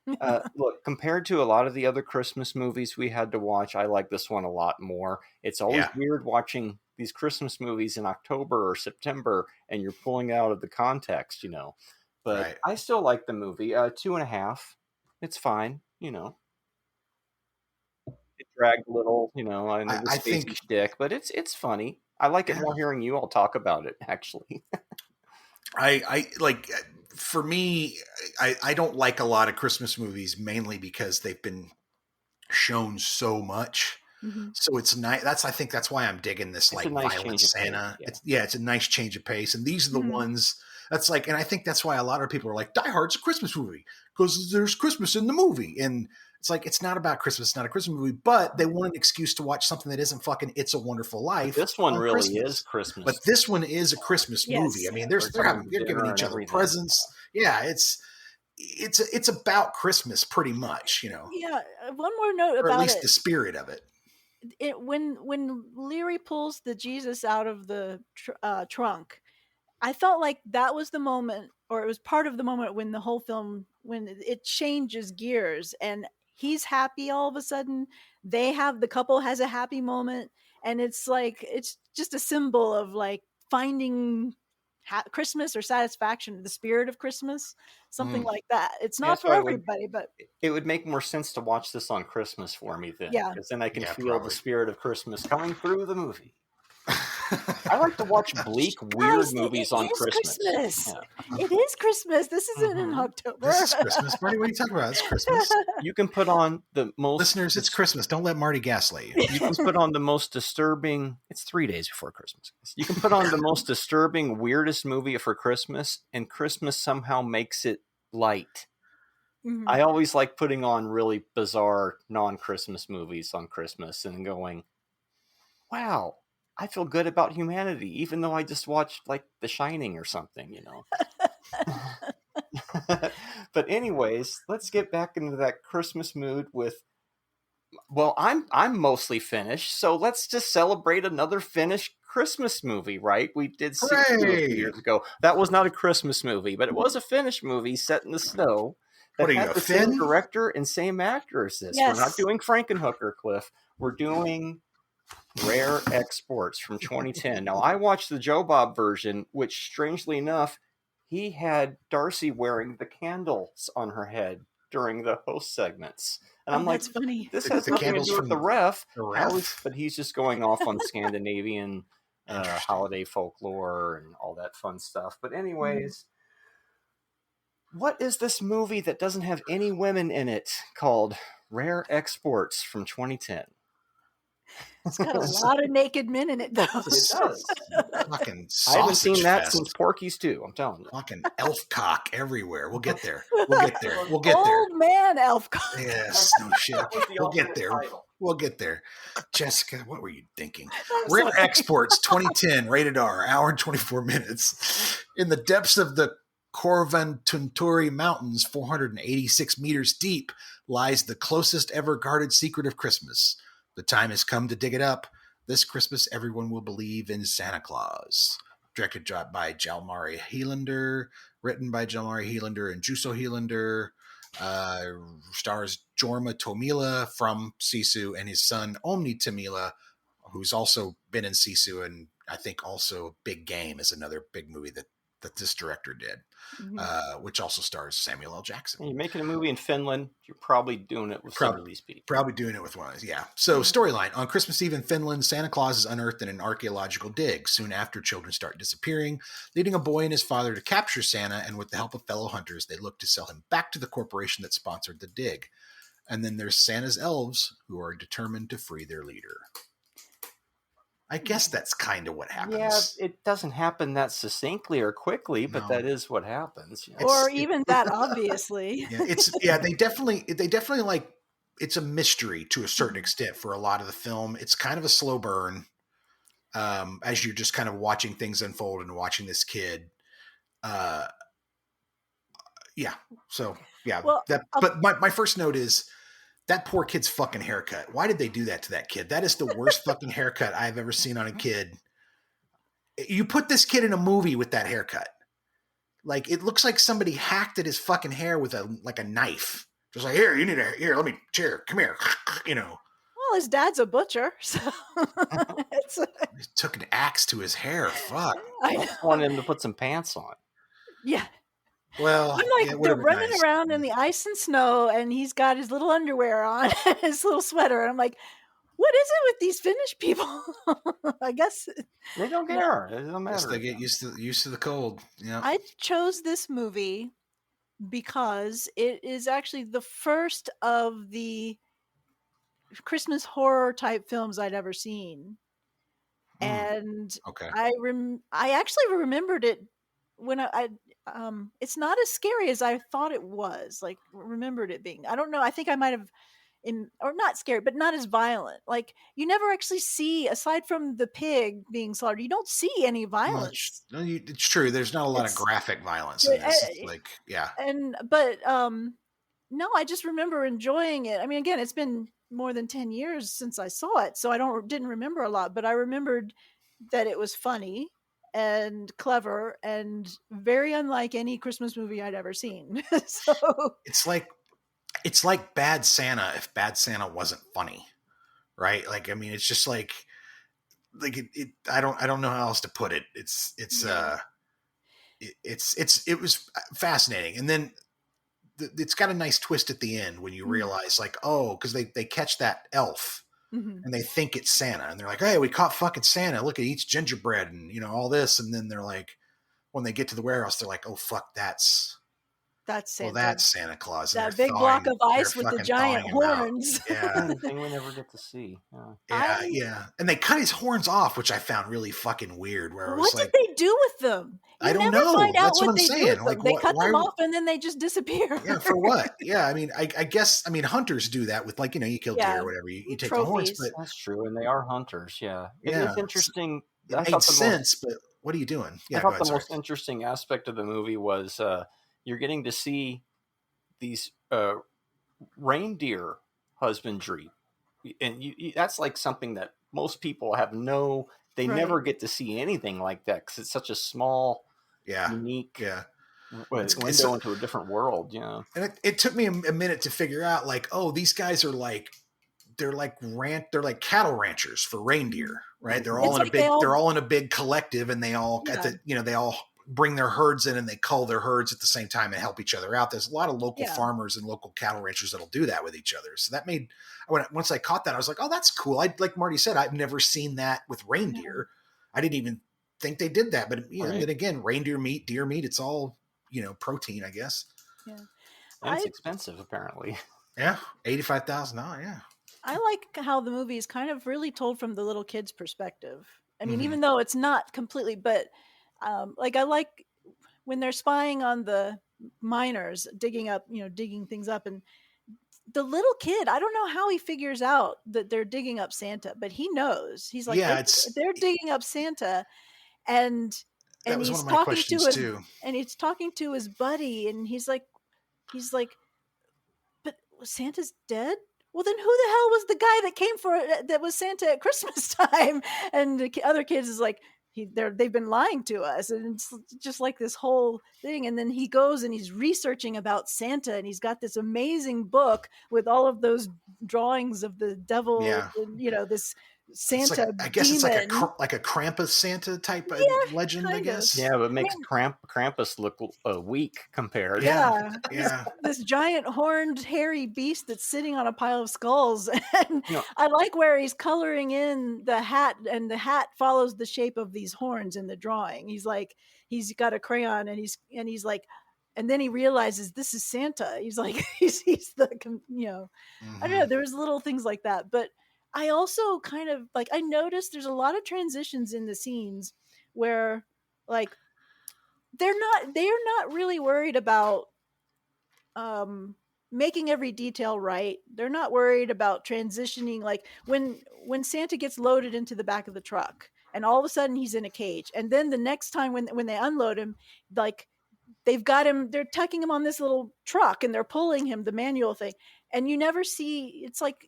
Look, compared to a lot of the other Christmas movies we had to watch, I like this one a lot more. It's always weird watching these Christmas movies in October or September, and you're pulling out of the context, But I still like the movie. 2.5. It's fine, It dragged a little, I know the Spacey shtick, but it's funny. I like it more hearing you all talk about it, actually. I like, for me, I don't like a lot of Christmas movies, mainly because they've been shown so much. So it's nice. I think that's why I'm digging this, like, nice Violent Santa. It's a nice change of pace. And these are the ones that's like, and I think that's why a lot of people are like, Die Hard's a Christmas movie because there's Christmas in the movie. And it's like, it's not about Christmas. It's not a Christmas movie, but they want an excuse to watch something that isn't fucking It's a Wonderful Life. But this one really is Christmas. But this one is a Christmas movie. I mean, they're giving each other presents. Yeah, it's about Christmas pretty much, Yeah. One more note about or at least the spirit of it. When Leary pulls the Jesus out of the trunk, I felt like that was the moment, or it was part of the moment when the whole film, when it changes gears and he's happy all of a sudden. The couple has a happy moment, and it's like, it's just a symbol of like finding Christmas or satisfaction, the spirit of Christmas, something like that. It's not for everybody, but it would make more sense to watch this on Christmas for me then. Yeah. Because then I can feel the spirit of Christmas coming through the movie. I like to watch bleak, weird movies on Christmas. Yeah. It is Christmas. This isn't in October. This is Christmas, Marty. What are you talking about? It's Christmas. You can put on the most... Listeners, it's Christmas. Don't let Marty gaslight you. You can put on the most disturbing... It's 3 days before Christmas. You can put on the most disturbing, weirdest movie for Christmas, and Christmas somehow makes it light. I always like putting on really bizarre, non-Christmas movies on Christmas and going, wow, I feel good about humanity, even though I just watched, like, The Shining or something, But anyways, let's get back into that Christmas mood with, well, I'm mostly Finnish, so let's just celebrate another Finnish Christmas movie, right? We did 60 years ago. That was not a Christmas movie, but it was a Finnish movie set in the snow What that are you, had a the same Finn? director and same actor as this. Yes. We're not doing Frankenhooker, Cliff. We're doing Rare Exports from 2010. Now, I watched the Joe Bob version, which, strangely enough, he had Darcy wearing the candles on her head during the host segments. And I'm like, that's funny. this The has nothing to candles do with from the ref. the ref? But he's just going off on Scandinavian Interesting. holiday folklore and all that fun stuff. But anyways, what is this movie that doesn't have any women in it called Rare Exports from 2010? It's got a lot of naked men in it, though. It does. Fucking I haven't sausage seen that fest. since Porky's 2, I'm telling you. Fucking elf cock everywhere. We'll get there. We'll get there. We'll get there. Old man elf cock. Yes, no shit. We'll get there. We'll get there. Jessica, what were you thinking? I'm Rare sorry. Exports 2010, rated R, hour and 24 minutes. In the depths of the Corvantunturi Mountains, 486 meters deep, lies the closest ever guarded secret of Christmas. The time has come to dig it up. This Christmas, everyone will believe in Santa Claus. Directed by Jalmari Helander, written by Jalmari Helander and Juso Helander. Stars Jorma Tomila from Sisu and his son Omni Tomila, who's also been in Sisu, and I think also Big Game is another big movie that this director did, which also stars Samuel L. Jackson. You're making a movie in Finland, you're probably doing it with some of these people. Probably doing it with one. Yeah. So storyline. On Christmas Eve in Finland, Santa Claus is unearthed in an archaeological dig. Soon after, children start disappearing, leading a boy and his father to capture Santa, and with the help of fellow hunters, they look to sell him back to the corporation that sponsored the dig. And then there's Santa's elves, who are determined to free their leader. I guess that's kind of what happens. Yeah, it doesn't happen that succinctly or quickly, but that is what happens. You know? Or even that obviously. They definitely like, it's a mystery to a certain extent for a lot of the film. It's kind of a slow burn as you're just kind of watching things unfold and watching this kid. But my first note is that poor kid's fucking haircut. Why did they do that to that kid? That is the worst fucking haircut I've ever seen on a kid. You put this kid in a movie with that haircut. Like, it looks like somebody hacked at his fucking hair with a knife. Just like, here, let me, come here. You know. Well, his dad's a butcher, so He took an axe to his hair. Fuck. I wanted him to put some pants on. Yeah. Well, I'm like, they're running around in the ice and snow, and he's got his little underwear on, his little sweater. And I'm like, what is it with these Finnish people? I guess they don't care. It doesn't matter. They get used to the cold. Yeah. I chose this movie because it is actually the first of the Christmas horror type films I'd ever seen. And okay. I actually remembered it when I it's not as scary as I thought it was. Like, remembered it being. I don't know. I think I might have or not scary, but not as violent. Like, you never actually see, aside from the pig being slaughtered, you don't see any violence. No, it's true. There's not a lot of graphic violence in this. No, I just remember enjoying it. I mean, again, it's been more than 10 years since I saw it, so I didn't remember a lot, but I remembered that it was funny and clever and very unlike any Christmas movie I'd ever seen. So it's like Bad Santa if Bad Santa wasn't funny, right? Like, I mean, it's just like it I don't know how else to put it. It was fascinating, and then it's got a nice twist at the end when you realize, like, oh, because they catch that elf. And they think it's Santa, and they're like, hey, we caught fucking Santa. Look, it eats gingerbread and, you know, all this. And then they're like, when they get to the warehouse, they're like, oh, fuck, that's Santa. Well, that's Santa Claus. That big block of ice with the giant horns. Yeah. Thing we never get to see. Yeah. And they cut his horns off, which I found really fucking weird. What did they do with them? I don't know. That's what I'm saying. Like, they cut them off and then they just disappear. Yeah, for what? Yeah, I mean, I guess, hunters do that with, like, you know, you kill deer or whatever. You take the horns, but that's true, and they are hunters. Yeah, it's interesting. It makes sense, but what are you doing? Yeah, I thought the most interesting aspect of the movie was you're getting to see these reindeer husbandry, and that's like something that most people have Right. never get to see anything like that because it's such a small, unique. Yeah. window into a different world. Yeah. And it took me a minute to figure out, like, oh, these guys are like, they're like cattle ranchers for reindeer, right? They're all they're all in a big collective, and they all they all bring their herds in and they cull their herds at the same time and help each other out. There's a lot of local farmers and local cattle ranchers that'll do that with each other. So that made, once I caught that, I was like, oh, that's cool. Like Marty said, I've never seen that with reindeer. I didn't even think they did that, but then again, reindeer meat, deer meat, it's all, protein, I guess. Yeah. And it's expensive, apparently. Yeah. $85,000. Yeah. I like how the movie is kind of really told from the little kid's perspective. I mean, even though it's not completely, but like I like when they're spying on the miners, digging things up, and the little kid, I don't know how he figures out that they're digging up Santa, but he knows. He's like, they're digging up Santa, and he's talking to his buddy, and he's like, but Santa's dead? Well, then who the hell was the guy that came that was Santa at Christmas time? And the other kids is like, they've been lying to us. And it's just like this whole thing. And then he goes and he's researching about Santa, and he's got this amazing book with all of those drawings of the devil, and, this Santa. I guess it's like a Krampus Santa type of legend, I guess. Yeah, but it makes Krampus look weak compared. Yeah. This giant horned hairy beast that's sitting on a pile of skulls. And I like where he's coloring in the hat, and the hat follows the shape of these horns in the drawing. He's like, he's got a crayon, and he's like, and then he realizes this is Santa. He's like, he's the, I don't know. There was little things like that, but I also kind of like, I noticed there's a lot of transitions in the scenes where like they're not really worried about making every detail right. They're not worried about transitioning, like when Santa gets loaded into the back of the truck and all of a sudden he's in a cage, and then the next time when they unload him, like they've got him, they're tucking him on this little truck and they're pulling him, the manual thing, and you never see, it's like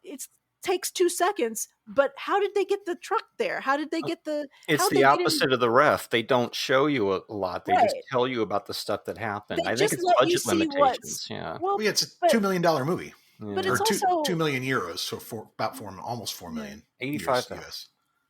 takes 2 seconds, but how did they get the truck there? How did they get it's the opposite of the ref. They don't show you a lot. They just tell you about the stuff that happened. I think it's budget limitations. It's a $2 million movie. But it's also 2 million euros, so almost 4 million. 85 US.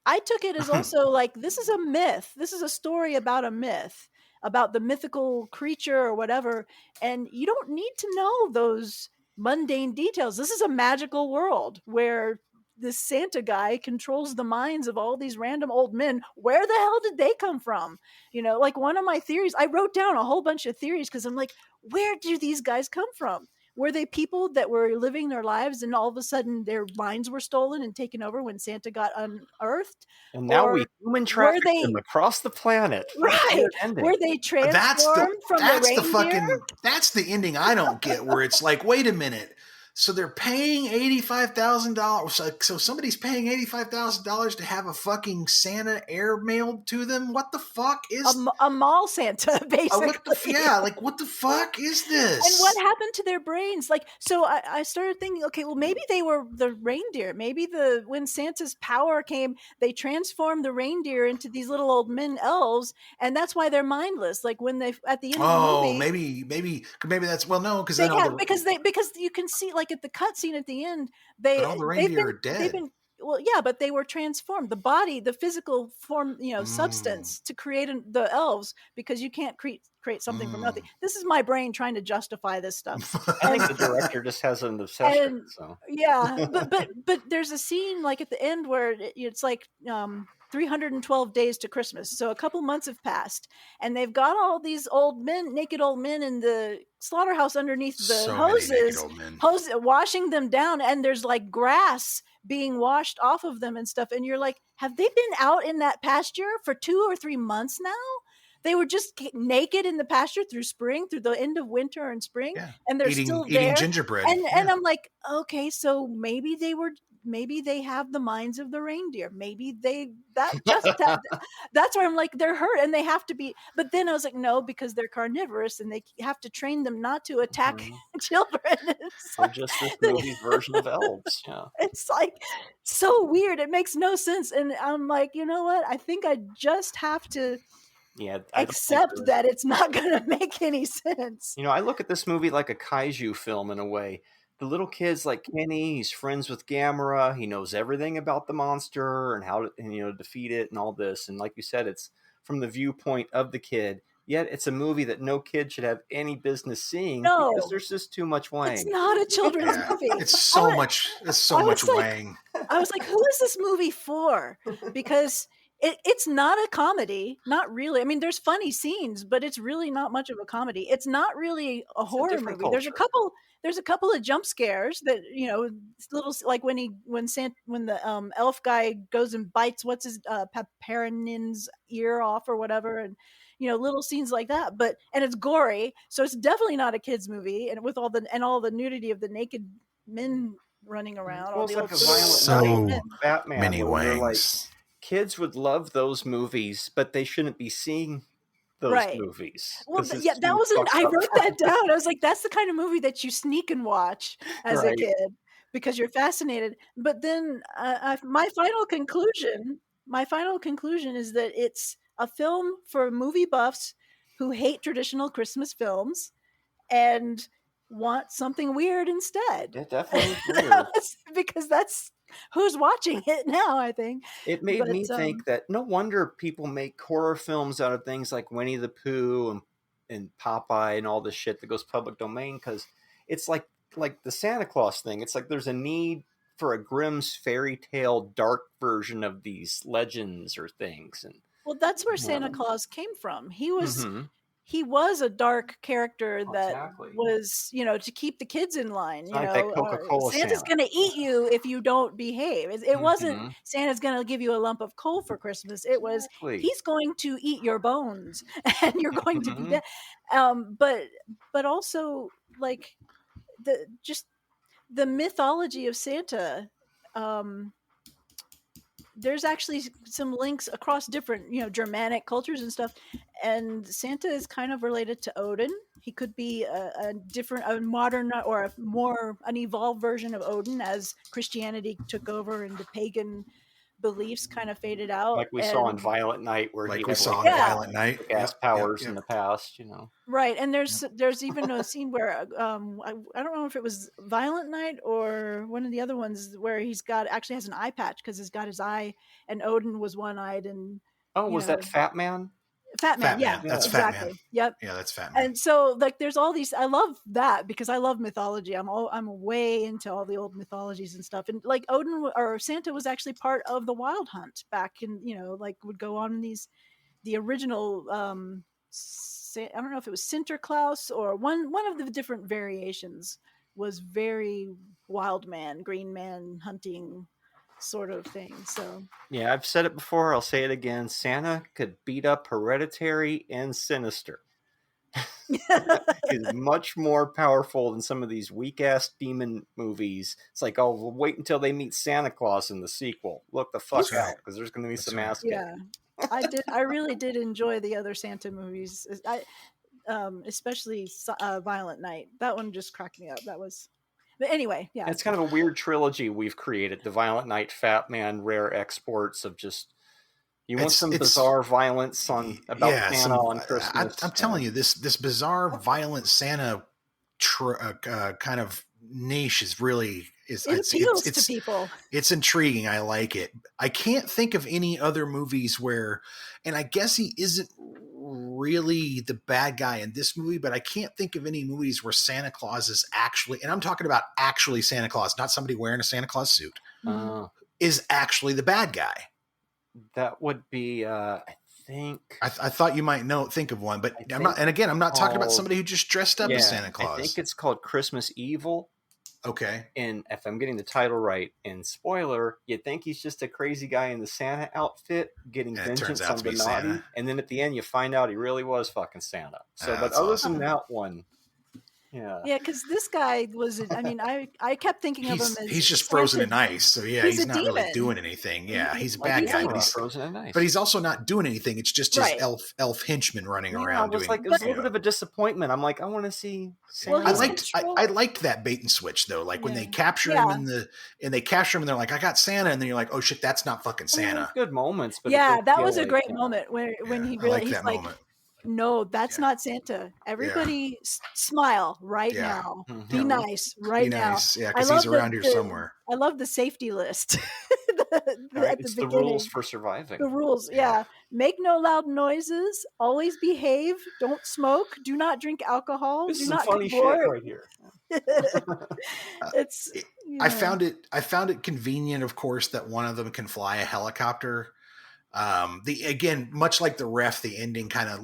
I took it as also like, this is a myth. This is a story about a myth, about the mythical creature or whatever, and you don't need to know those mundane details. This is a magical world where this Santa guy controls the minds of all these random old men. Where the hell did they come from? Like one of my theories, I wrote down a whole bunch of theories because I'm like, where do these guys come from? Were they people that were living their lives and all of a sudden their minds were stolen and taken over when Santa got unearthed? And now we human traffic them across the planet. Right. Were they transformed from the reindeer? That's the ending I don't get, where it's like, wait a minute. So they're paying $85,000. So somebody's paying $85,000 to have a fucking Santa airmailed to them. What the fuck is a mall Santa? Basically, what the fuck is this? And what happened to their brains? Like, so I started thinking, okay, well, maybe they were the reindeer. Maybe when Santa's power came, they transformed the reindeer into these little old men elves, and that's why they're mindless. Like when they at the end of the movie, maybe that's because you can see, like at the cutscene at the end, all the reindeer are dead. But they were transformed. The body, the physical form, substance to create the elves, because you can't create something from nothing. This is my brain trying to justify this stuff. I think the director just has an obsession. But there's a scene like at the end where it's like 312 days to Christmas. So a couple months have passed, and they've got all these naked old men in the slaughterhouse underneath the hoses, washing them down, and there's like grass being washed off of them and stuff. And you're like, have they been out in that pasture for 2 or 3 months now? They were just naked in the pasture through the end of winter and spring, and they're still there eating gingerbread. And I'm like, okay, so maybe they have the minds of the reindeer. Maybe that's where I'm like, they're hurt and they have to be. But then I was like, no, because they're carnivorous and they have to train them not to attack children. So just this movie's version of elves. Yeah, it's like so weird. It makes no sense. And I'm like, you know what? I think I just have to Yeah, I don't think except that it's not going to make any sense. I look at this movie like a kaiju film in a way. The little kid's like Kenny. He's friends with Gamera. He knows everything about the monster and how to defeat it and all this. And like you said, it's from the viewpoint of the kid. Yet it's a movie that no kid should have any business seeing because there's just too much Wang. It's not a children's movie. It's so much. It's so much Wang. I was like, who is this movie for? Because it's not a comedy, not really. I mean, there's funny scenes, but it's really not much of a comedy. It's not really a horror movie. Culture. There's a couple of jump scares that little, like when the elf guy goes and bites what's his Paparin's ear off or whatever, and little scenes like that. And it's gory, so it's definitely not a kids movie. And with all the nudity of the naked men running around, all the like old so Batman, many Wangs. Kids would love those movies, but they shouldn't be seeing those movies. Well, yeah, that wasn't. I wrote that down. I was like, that's the kind of movie that you sneak and watch as a kid because you're fascinated. But then my final conclusion is that it's a film for movie buffs who hate traditional Christmas films and want something weird instead. Yeah, definitely weird. Because that's who's watching it now, I think. It made me think that no wonder people make horror films out of things like Winnie the Pooh and Popeye and all this shit that goes public domain, because it's like the Santa Claus thing. It's like there's a need for a Grimm's fairy tale dark version of these legends or things. And well, that's where Santa Claus came from. He was a dark character that was, to keep the kids in line. Santa's going to eat you if you don't behave. It wasn't Santa's going to give you a lump of coal for Christmas. It was he's going to eat your bones and you're going to be dead. But also like the mythology of Santa. There's actually some links across different, Germanic cultures and stuff. And Santa is kind of related to Odin. He could be a modern or an evolved version of Odin as Christianity took over and the pagan beliefs kind of faded out. Like we saw in Violent Night, where Violent Night, gas powers in the past, Right, and there's even a scene where I don't know if it was Violent Night or one of the other ones where he's actually has an eye patch because he's got his eye, and Odin was one-eyed and. Oh, was that Fat Man? Fat Man, yeah, that's exactly. Fat Man. Yep. Yeah, that's Fat Man. And so, like, there's all these. I love that because I love mythology. I'm way into all the old mythologies and stuff. And like Odin or Santa was actually part of the Wild Hunt back in, would go on the original. I don't know if it was Sinterklaas or one of the different variations was very wild man, green man hunting sort of thing. So yeah, I've said it before, I'll say it again. Santa could beat up Hereditary and Sinister. Is much more powerful than some of these weak ass demon movies. It's like, oh, we'll wait until they meet Santa Claus in the sequel. Look the fuck out, because there's going to be some ass kicking. I really did enjoy the other Santa movies. Especially Violent Night. That one just cracked me up. But anyway, yeah. It's kind of a weird trilogy we've created. The Violent Night, Fat Man, rare exports of just... You want some bizarre violence about Santa on Christmas. I'm telling you, this bizarre, violent Santa kind of niche is really... It appeals to people. It's intriguing. I like it. I can't think of any other movies where... And I guess he isn't really the bad guy in this movie, but I can't think of any movies where Santa Claus is actually... And I'm talking about actually Santa Claus, not somebody wearing a Santa Claus suit. Is actually the bad guy. That would be, I think... I thought you might think of one, but I'm not. And again, I'm not talking about somebody who just dressed up as Santa Claus. I think it's called Christmas Evil. Okay. And if I'm getting the title right, and spoiler, you'd think he's just a crazy guy in the Santa outfit getting vengeance on the naughty. Santa. And then at the end, you find out he really was fucking Santa. So, but other than that one... Yeah. Yeah, because this guy was. I mean, I kept thinking of him as he's just frozen in Santa. ice. So yeah, He's he's a not really demon. doing anything. Yeah, he's a Like bad he's guy, like- but frozen and nice. he's also not doing anything. It's just his Right. elf henchman running Yeah, around it was doing. like it was a you little bit know. of a disappointment. I'm like, I want to see Santa. Well, I he's liked control- I liked that bait and switch though. Like when they Yeah. capture Yeah. him and they're like, I got Santa, and then you're like, oh shit, that's not fucking I mean, Santa. good moments, but it Yeah, did that feel was a like, great you know, moment when he I really like he's that like, moment. no, that's Yeah. not Santa. Everybody smile right Yeah. now. Mhm. Be nice right Be now. nice, yeah, I because love he's around here somewhere. I love the safety list Right? at the It's the beginning. rules for surviving. The rules, Yeah. yeah. Make no loud noises. Always behave. Don't smoke. Do not drink alcohol. This do is some not funny shit cavort. right here. It's. I found it convenient, of course, that one of them can fly a helicopter. Much like the ref, the ending kind of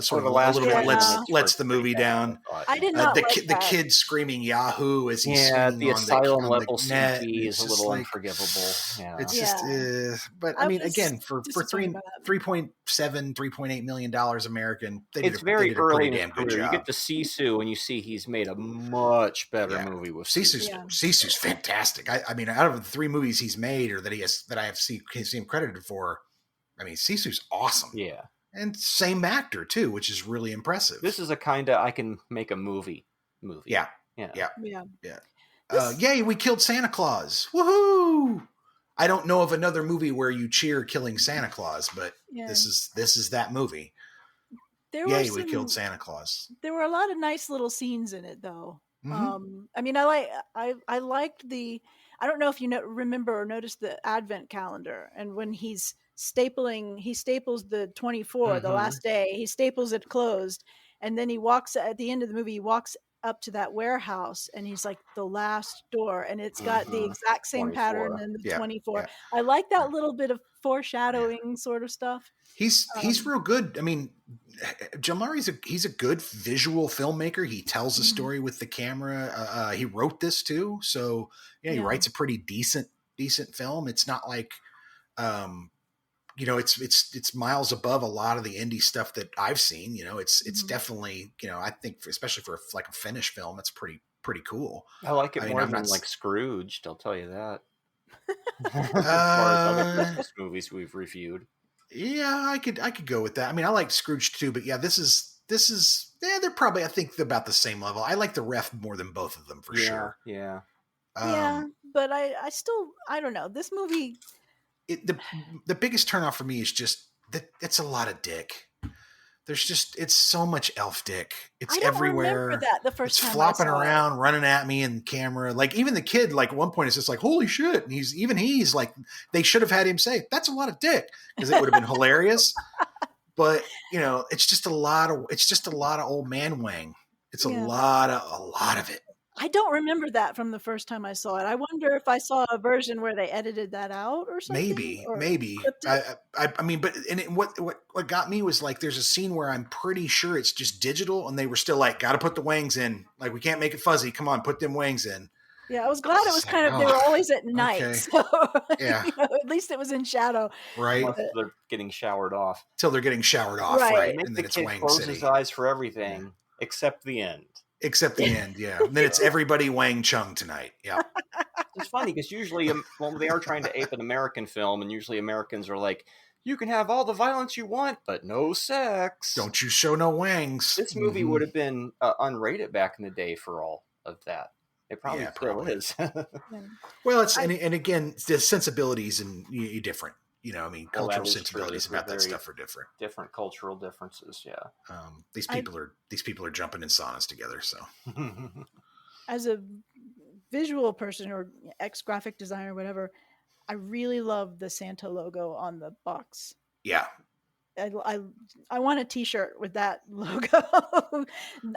sort of a little bit lets the movie down. I did not like the kid screaming Yahoo as he's swinging the on asylum on level the net. CG It's is a just little like, unforgivable. Yeah. It's just, but I mean, again, for disappointed by that. $3.8 million American, they It's did very a early pretty in his damn good career. You job. get to Sisu and you see he's made a much better movie with Sisu's Sisu. Sisu's fantastic. I mean, out of the 3 movies he's made or that I have seen him credited for, I mean, Sisu's awesome. Yeah. And same actor too, which is really impressive. This is a kind of I can make a movie. Yeah. Yeah. Yay, we killed Santa Claus. Woohoo! I don't know of another movie where you cheer killing Santa Claus, but this is that movie. We killed Santa Claus. There were a lot of nice little scenes in it, though. Mm-hmm. I mean, I liked the. I don't know if you remember or noticed the Advent calendar, and when he staples the 24, the last day, he staples it closed, and then he walks at the end of the movie. He walks up to that warehouse, and he's like the last door, and it's got the exact same 24. pattern in the 24. Yeah. I like that little bit of foreshadowing sort of stuff. He's real good. I mean, Jim Murray's he's a good visual filmmaker. He tells a story with the camera. He wrote this too, so he writes a pretty decent film. It's not like, it's miles above a lot of the indie stuff that I've seen. It's definitely, I think especially for like a Finnish film, it's pretty cool. I like it more than like Scrooged. I'll tell you that. As far as other Christmas movies we've reviewed. Yeah, I could go with that. I mean, I like Scrooge too, but yeah, this is they're probably, I think, about the same level. I like the ref more than both of them for sure. Yeah. But I still, I don't know. This movie, the biggest turnoff for me is just that it's a lot of dick. It's so much elf dick. It's everywhere. Remember that the first time it's flopping I saw around, running at me in camera. Like even the kid, like at one point it's just like, holy shit. And he's like, they should have had him say, that's a lot of dick, because it would have been hilarious. But it's just a lot of old man wang. It's a lot of it. I don't remember that from the first time I saw it. I wonder if I saw a version where they edited that out or something. Maybe. I mean, but what got me was like, there's a scene where I'm pretty sure it's just digital, and they were still like, got to put the wangs in. Like, we can't make it fuzzy. Come on, put them wangs in. Yeah, I was glad it was kind of. They were always at night, okay. So yeah, at least it was in shadow. Right, unless they're getting showered off. Till they're getting showered off, right? Make and the then it's kid Wang close City. his eyes for everything except the end. Except the end, yeah. And then it's everybody Wang Chung tonight. Yeah. It's funny because usually, they are trying to ape an American film, and usually Americans are like, you can have all the violence you want, but no sex. Don't you show no wangs. This movie would have been unrated back in the day for all of that. It probably still is. Well, it's and again, the sensibilities and different. I mean, cultural sensibilities about that stuff are different. Different cultural differences, yeah. These people are jumping in saunas together. So, as a visual person or ex-graphic designer, or whatever, I really love the Santa logo on the box. Yeah. I want a T-shirt with that logo.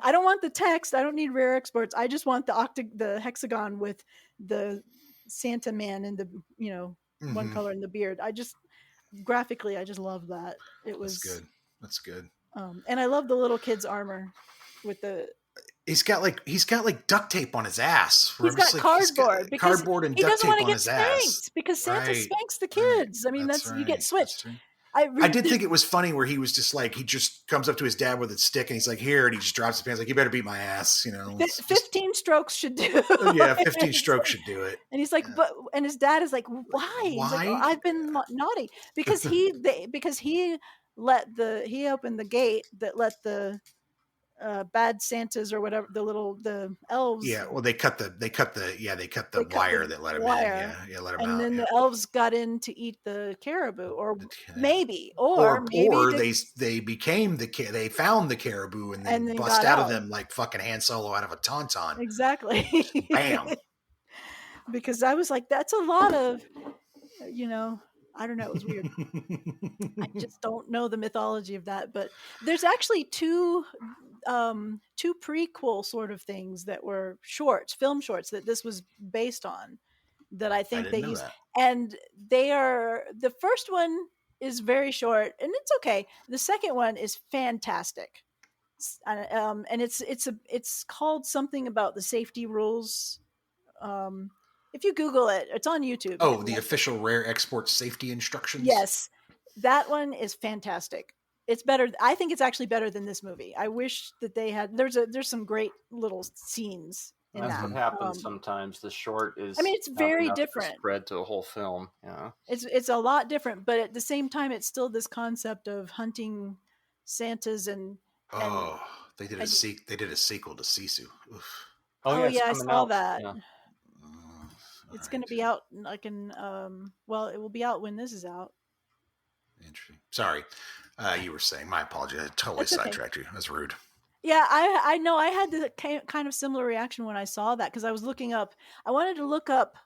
I don't want the text. I don't need rare exports. I just want the hexagon with the Santa man and the one color in the beard. Graphically, I just love that. That's good. And I love the little kid's armor with the. He's got like duct tape on his ass. He's got cardboard. Cardboard and duct tape on his ass. Because Santa spanks the kids. I mean, you get switched. I did think it was funny where he was just like, he just comes up to his dad with a stick and he's like, here, and he just drops his pants like, you better beat my ass, 15 strokes should do. Yeah, 15 strokes should do it. And he's like, and his dad is like, why? He's like, oh, I've been naughty because he opened the gate that let the bad Santas or whatever, the elves. Yeah, well, they cut the wire that let him in. Yeah, let him out. And then the elves got in to eat the caribou, or maybe they found the caribou and then bust out of them like fucking Han Solo out of a tauntaun. Exactly. Bam. Because I was like, that's a lot of, I don't know. It was weird. I just don't know the mythology of that, but there's actually two prequel sort of things that were film shorts that this was based on that I think they used. And the first one is very short and it's okay. The second one is fantastic. And it's called something about the safety rules. If you Google it, it's on YouTube. Oh, the official rare export safety instructions. Yes. That one is fantastic. It's better. I think it's actually better than this movie. I wish that they had. There's some great little scenes in that. That's what happens sometimes. The short is. I mean, it's very different. Spread to a whole film. Yeah, it's a lot different, but at the same time, it's still this concept of hunting Santas and. They did a sequel to Sisu. Oof. Oh yeah, I saw that. Yeah. It's going to be out like in. Well, it will be out when this is out. Interesting. Sorry. You were saying, my apologies. I totally sidetracked you. That's rude. Yeah, I know. I had the kind of similar reaction when I saw that because I was looking up. I wanted to look up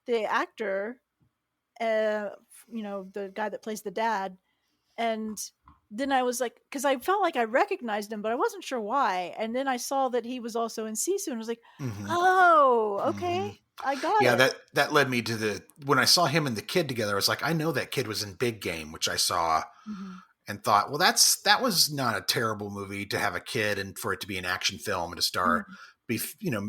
the actor, the guy that plays the dad, and then I was like, because I felt like I recognized him, but I wasn't sure why. And then I saw that he was also in Sisu, and I was like, oh, okay. Mm-hmm. I got it. Yeah, that led me to when I saw him and the kid together, I was like, I know that kid was in Big Game, which I saw and thought, well, that was not a terrible movie to have a kid and for it to be an action film and to star, be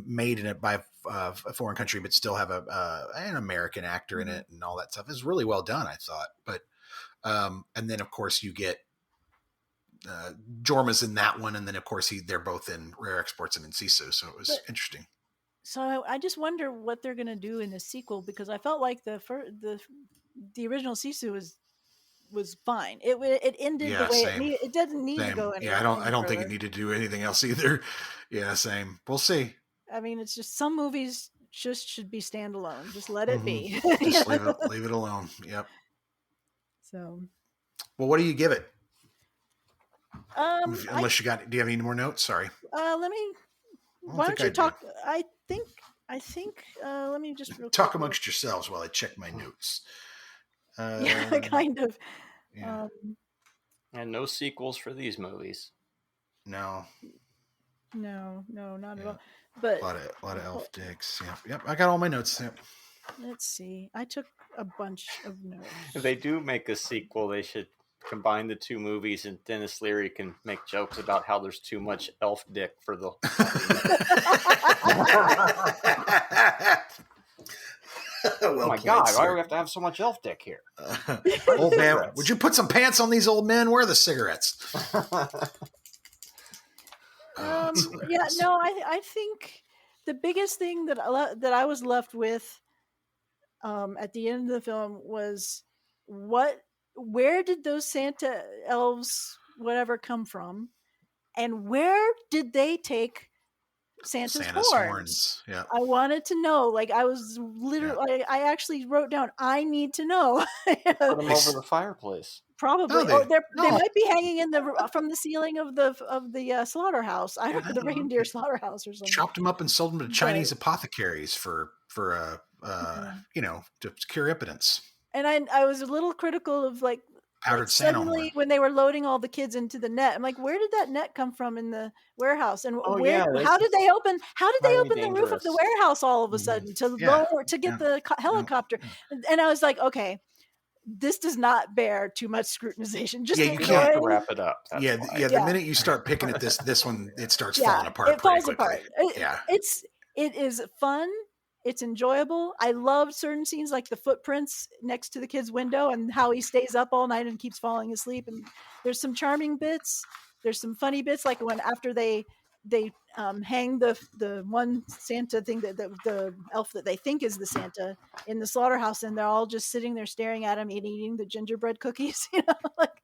made in it by a foreign country, but still have an American actor in it and all that stuff. It was really well done, I thought. But and then of course you get Jorma's in that one, and then of course they're both in Rare Exports and in Sisu, so it was interesting. So I just wonder what they're going to do in the sequel because I felt like the original Sisu was fine. It ended the way it needed. It doesn't need to go anywhere. Yeah, I don't think it needed to do anything else either. Yeah, same. We'll see. I mean, it's just some movies just should be standalone. Just let it be. Just leave it alone. Yep. So. Well, what do you give it? Unless do you have any more notes? Sorry. Let me. Why don't you talk? I think. Let me just talk amongst yourselves while I check my notes. Yeah, kind of. Yeah. And no sequels for these movies. No, not at all. But a lot of elf dicks. Yep. I got all my notes. Yep. Let's see. I took a bunch of notes. If they do make a sequel, they should combine the two movies, and Dennis Leary can make jokes about how there's too much elf dick for the. Oh my God! Why do we have to have so much elf dick here? Old man, would you put some pants on these old men? Where are the cigarettes? Yeah, no, I think the biggest thing that I was left with at the end of the film was where did those Santa elves whatever come from, and where did they take Santa's horns? Yeah, I wanted to know. Like I was literally, I actually wrote down, I need to know. Put them over the fireplace. Probably. They might be hanging from the ceiling of the slaughterhouse. I don't know, the reindeer slaughterhouse or something. Chopped them up and sold them to Chinese apothecaries for to cure impotence. And I was a little critical of powdered suddenly when they were loading all the kids into the net. I'm like, where did that net come from in the warehouse? And how did they open the roof of the warehouse all of a sudden to get the helicopter? And I was like, okay, this does not bear too much scrutiny. Just you can't wrap it up. The minute you start picking at this one, it starts falling apart. It falls apart. It is fun It's enjoyable. I love certain scenes like the footprints next to the kid's window and how he stays up all night and keeps falling asleep. And there's some charming bits. There's some funny bits, like when after they hang the one Santa thing, that the elf that they think is the Santa in the slaughterhouse, and they're all just sitting there staring at him and eating the gingerbread cookies. Like,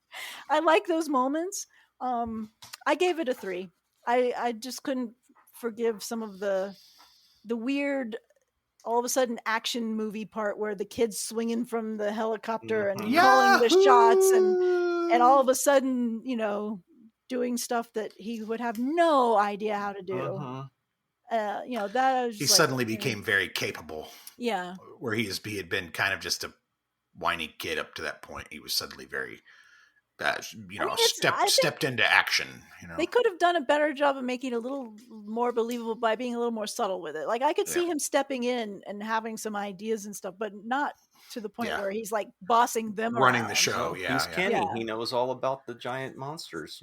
I like those moments. I gave it a 3. I just couldn't forgive some of the weird, all of a sudden action movie part where the kid's swinging from the helicopter and calling the shots, and all of a sudden, doing stuff that he would have no idea how to do. That I was He just suddenly became very capable. Yeah. Where he had been kind of just a whiny kid up to that point. He was suddenly very, stepped into action. They could have done a better job of making it a little more believable by being a little more subtle with it. Like, I could see him stepping in and having some ideas and stuff, but not to the point where he's like bossing them running around. the show. He's Kenny. He knows all about the giant monsters.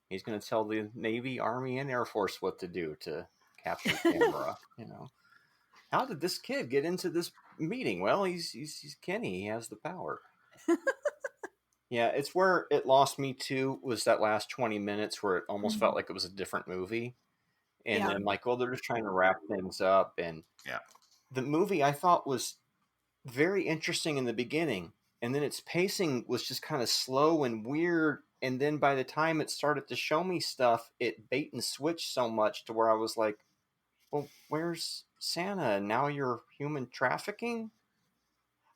He's going to tell the Navy, Army, and Air Force what to do to capture camera. How did this kid get into this meeting? Well, he's Kenny. He has the power. Yeah, it's where it lost me too, was that last 20 minutes where it almost felt like it was a different movie. And then like, well, they're just trying to wrap things up. And the movie I thought was very interesting in the beginning. And then its pacing was just kind of slow and weird. And then by the time it started to show me stuff, it bait and switched so much to where I was like, well, where's Santa? And now you're human trafficking?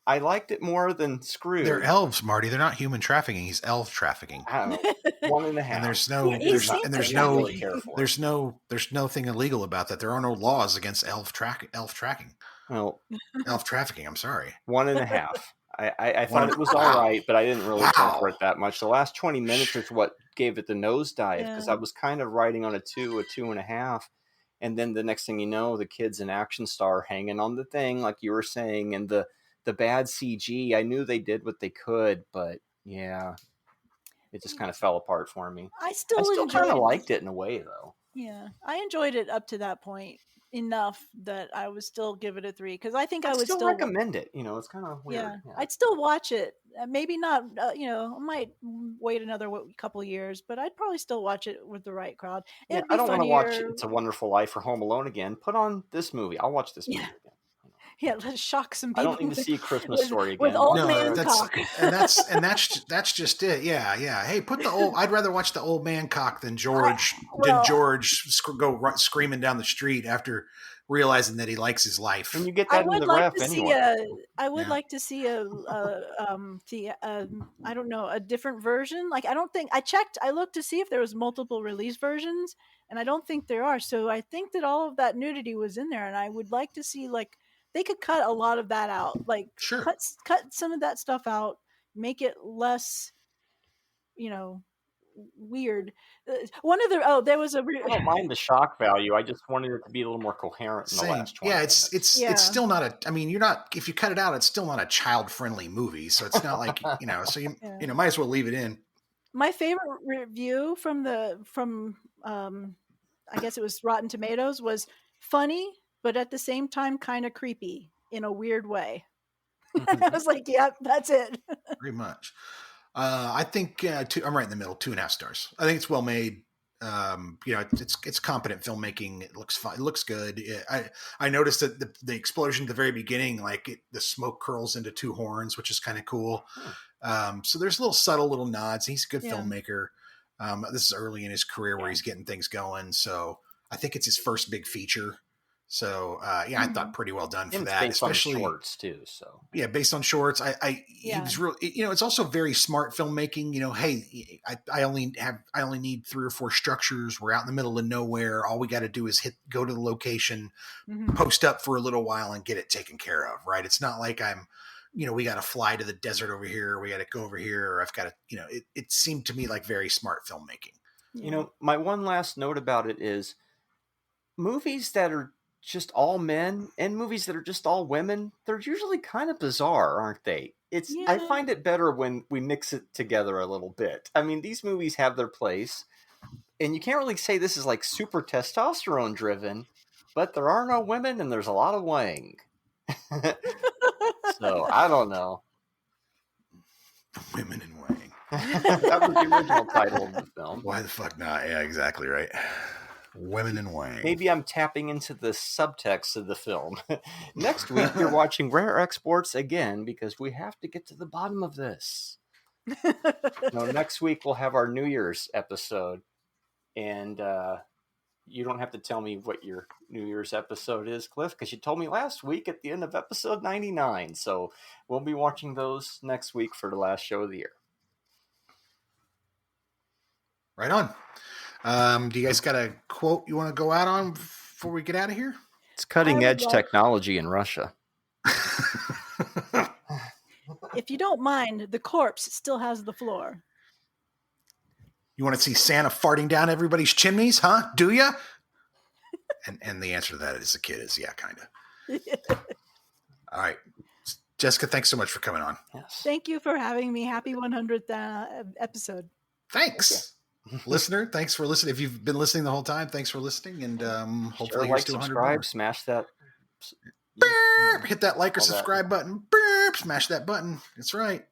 I liked it more than Scrooge. They're elves, Marty. They're not human trafficking. He's elf trafficking. 1.5. And there's nothing illegal about that. There are no laws against elf tracking. Well, elf trafficking. I'm sorry. 1.5. I thought it was all right, but I didn't really care for it that much. The last 20 minutes is what gave it the nosedive, because I was kind of riding on a 2.5. And then the next thing you know, the kid's an action star hanging on the thing, like you were saying, and the bad CG, I knew they did what they could, but it just kind of fell apart for me. I still kind of liked it in a way, though. Yeah, I enjoyed it up to that point enough that I would still give it a 3, because I think I would still recommend it. It's kind of weird. Yeah, I'd still watch it. Maybe not. I might wait another couple years, but I'd probably still watch it with the right crowd. I don't want to watch It's a Wonderful Life or Home Alone again. Put on this movie. I'll watch this movie again. Yeah, let's shock some people. I don't need to see a Christmas Story again. With old man cock. And that's just it. Yeah. Hey, put the old. I'd rather watch the old man cock than George. Go screaming down the street after realizing that he likes his life. And you get that in the ref anyway. I would like to see a different version. Like, I don't think I looked to see if there was multiple release versions, and I don't think there are. So I think that all of that nudity was in there, and I would like to see, like, they could cut a lot of that out. Like, cut some of that stuff out, make it less, weird. There was I don't mind the shock value. I just wanted it to be a little more coherent in the last 20 minutes. It's still not if you cut it out, it's still not a child-friendly movie. So it's not like, so you might as well leave it in. My favorite review from I guess it was Rotten Tomatoes, was funny, but at the same time kind of creepy in a weird way. I was like, yeah, that's it. Pretty much. I think I'm right in the middle, 2.5 stars. I think it's well made. It's competent filmmaking. It looks fine. It looks good. I noticed that the explosion at the very beginning, the smoke curls into 2 horns, which is kind of cool. So there's subtle little nods. He's a good filmmaker. This is early in his career where he's getting things going. So I think it's his first big feature. So I thought pretty well done for that, based especially on shorts too. So based on shorts, he was real. It's also very smart filmmaking. Hey, I only need 3 or 4 structures. We're out in the middle of nowhere. All we got to do is go to the location, post up for a little while, and get it taken care of. Right? It's not like we got to fly to the desert over here. Or we got to go over here. Or I've got to. It seemed to me like very smart filmmaking. My one last note about it is movies that are just all men and movies that are just all women, they're usually kind of bizarre, aren't they? I find it better when we mix it together a little bit. I mean, these movies have their place, and you can't really say this is like super testosterone driven, but there are no women and there's a lot of Wang. So I don't know. Women in Wang. That was the original title of the film. Why the fuck not? Yeah, exactly right. Women in Wang. Maybe I'm tapping into the subtext of the film. Next week, you're watching Rare Exports again because we have to get to the bottom of this. No, next week we'll have our New Year's episode, and you don't have to tell me what your New Year's episode is, Cliff, because you told me last week at the end of episode 99. So we'll be watching those next week for the last show of the year. Right on. Do you guys got a quote you want to go out on before we get out of here? It's cutting edge technology in Russia. If you don't mind, the corpse still has the floor. You want to see Santa farting down everybody's chimneys, huh? Do ya? And the answer to that as a kid is yeah, kind of. All right. Jessica, thanks so much for coming on. Yes. Thank you for having me. Happy 100th episode. Thanks. Listener, thanks for listening. If you've been listening the whole time, thanks for listening. And hopefully like, here's to 100 subscribe, more. Smash that. Burp, hit that like or subscribe button. Burp, smash that button. That's right.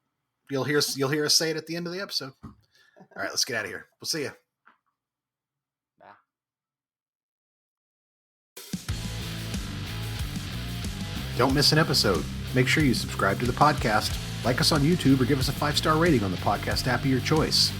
You'll hear us say it at the end of the episode. All right, let's get out of here. We'll see you. Don't miss an episode. Make sure you subscribe to the podcast, like us on YouTube, or give us a 5-star rating on the podcast app of your choice.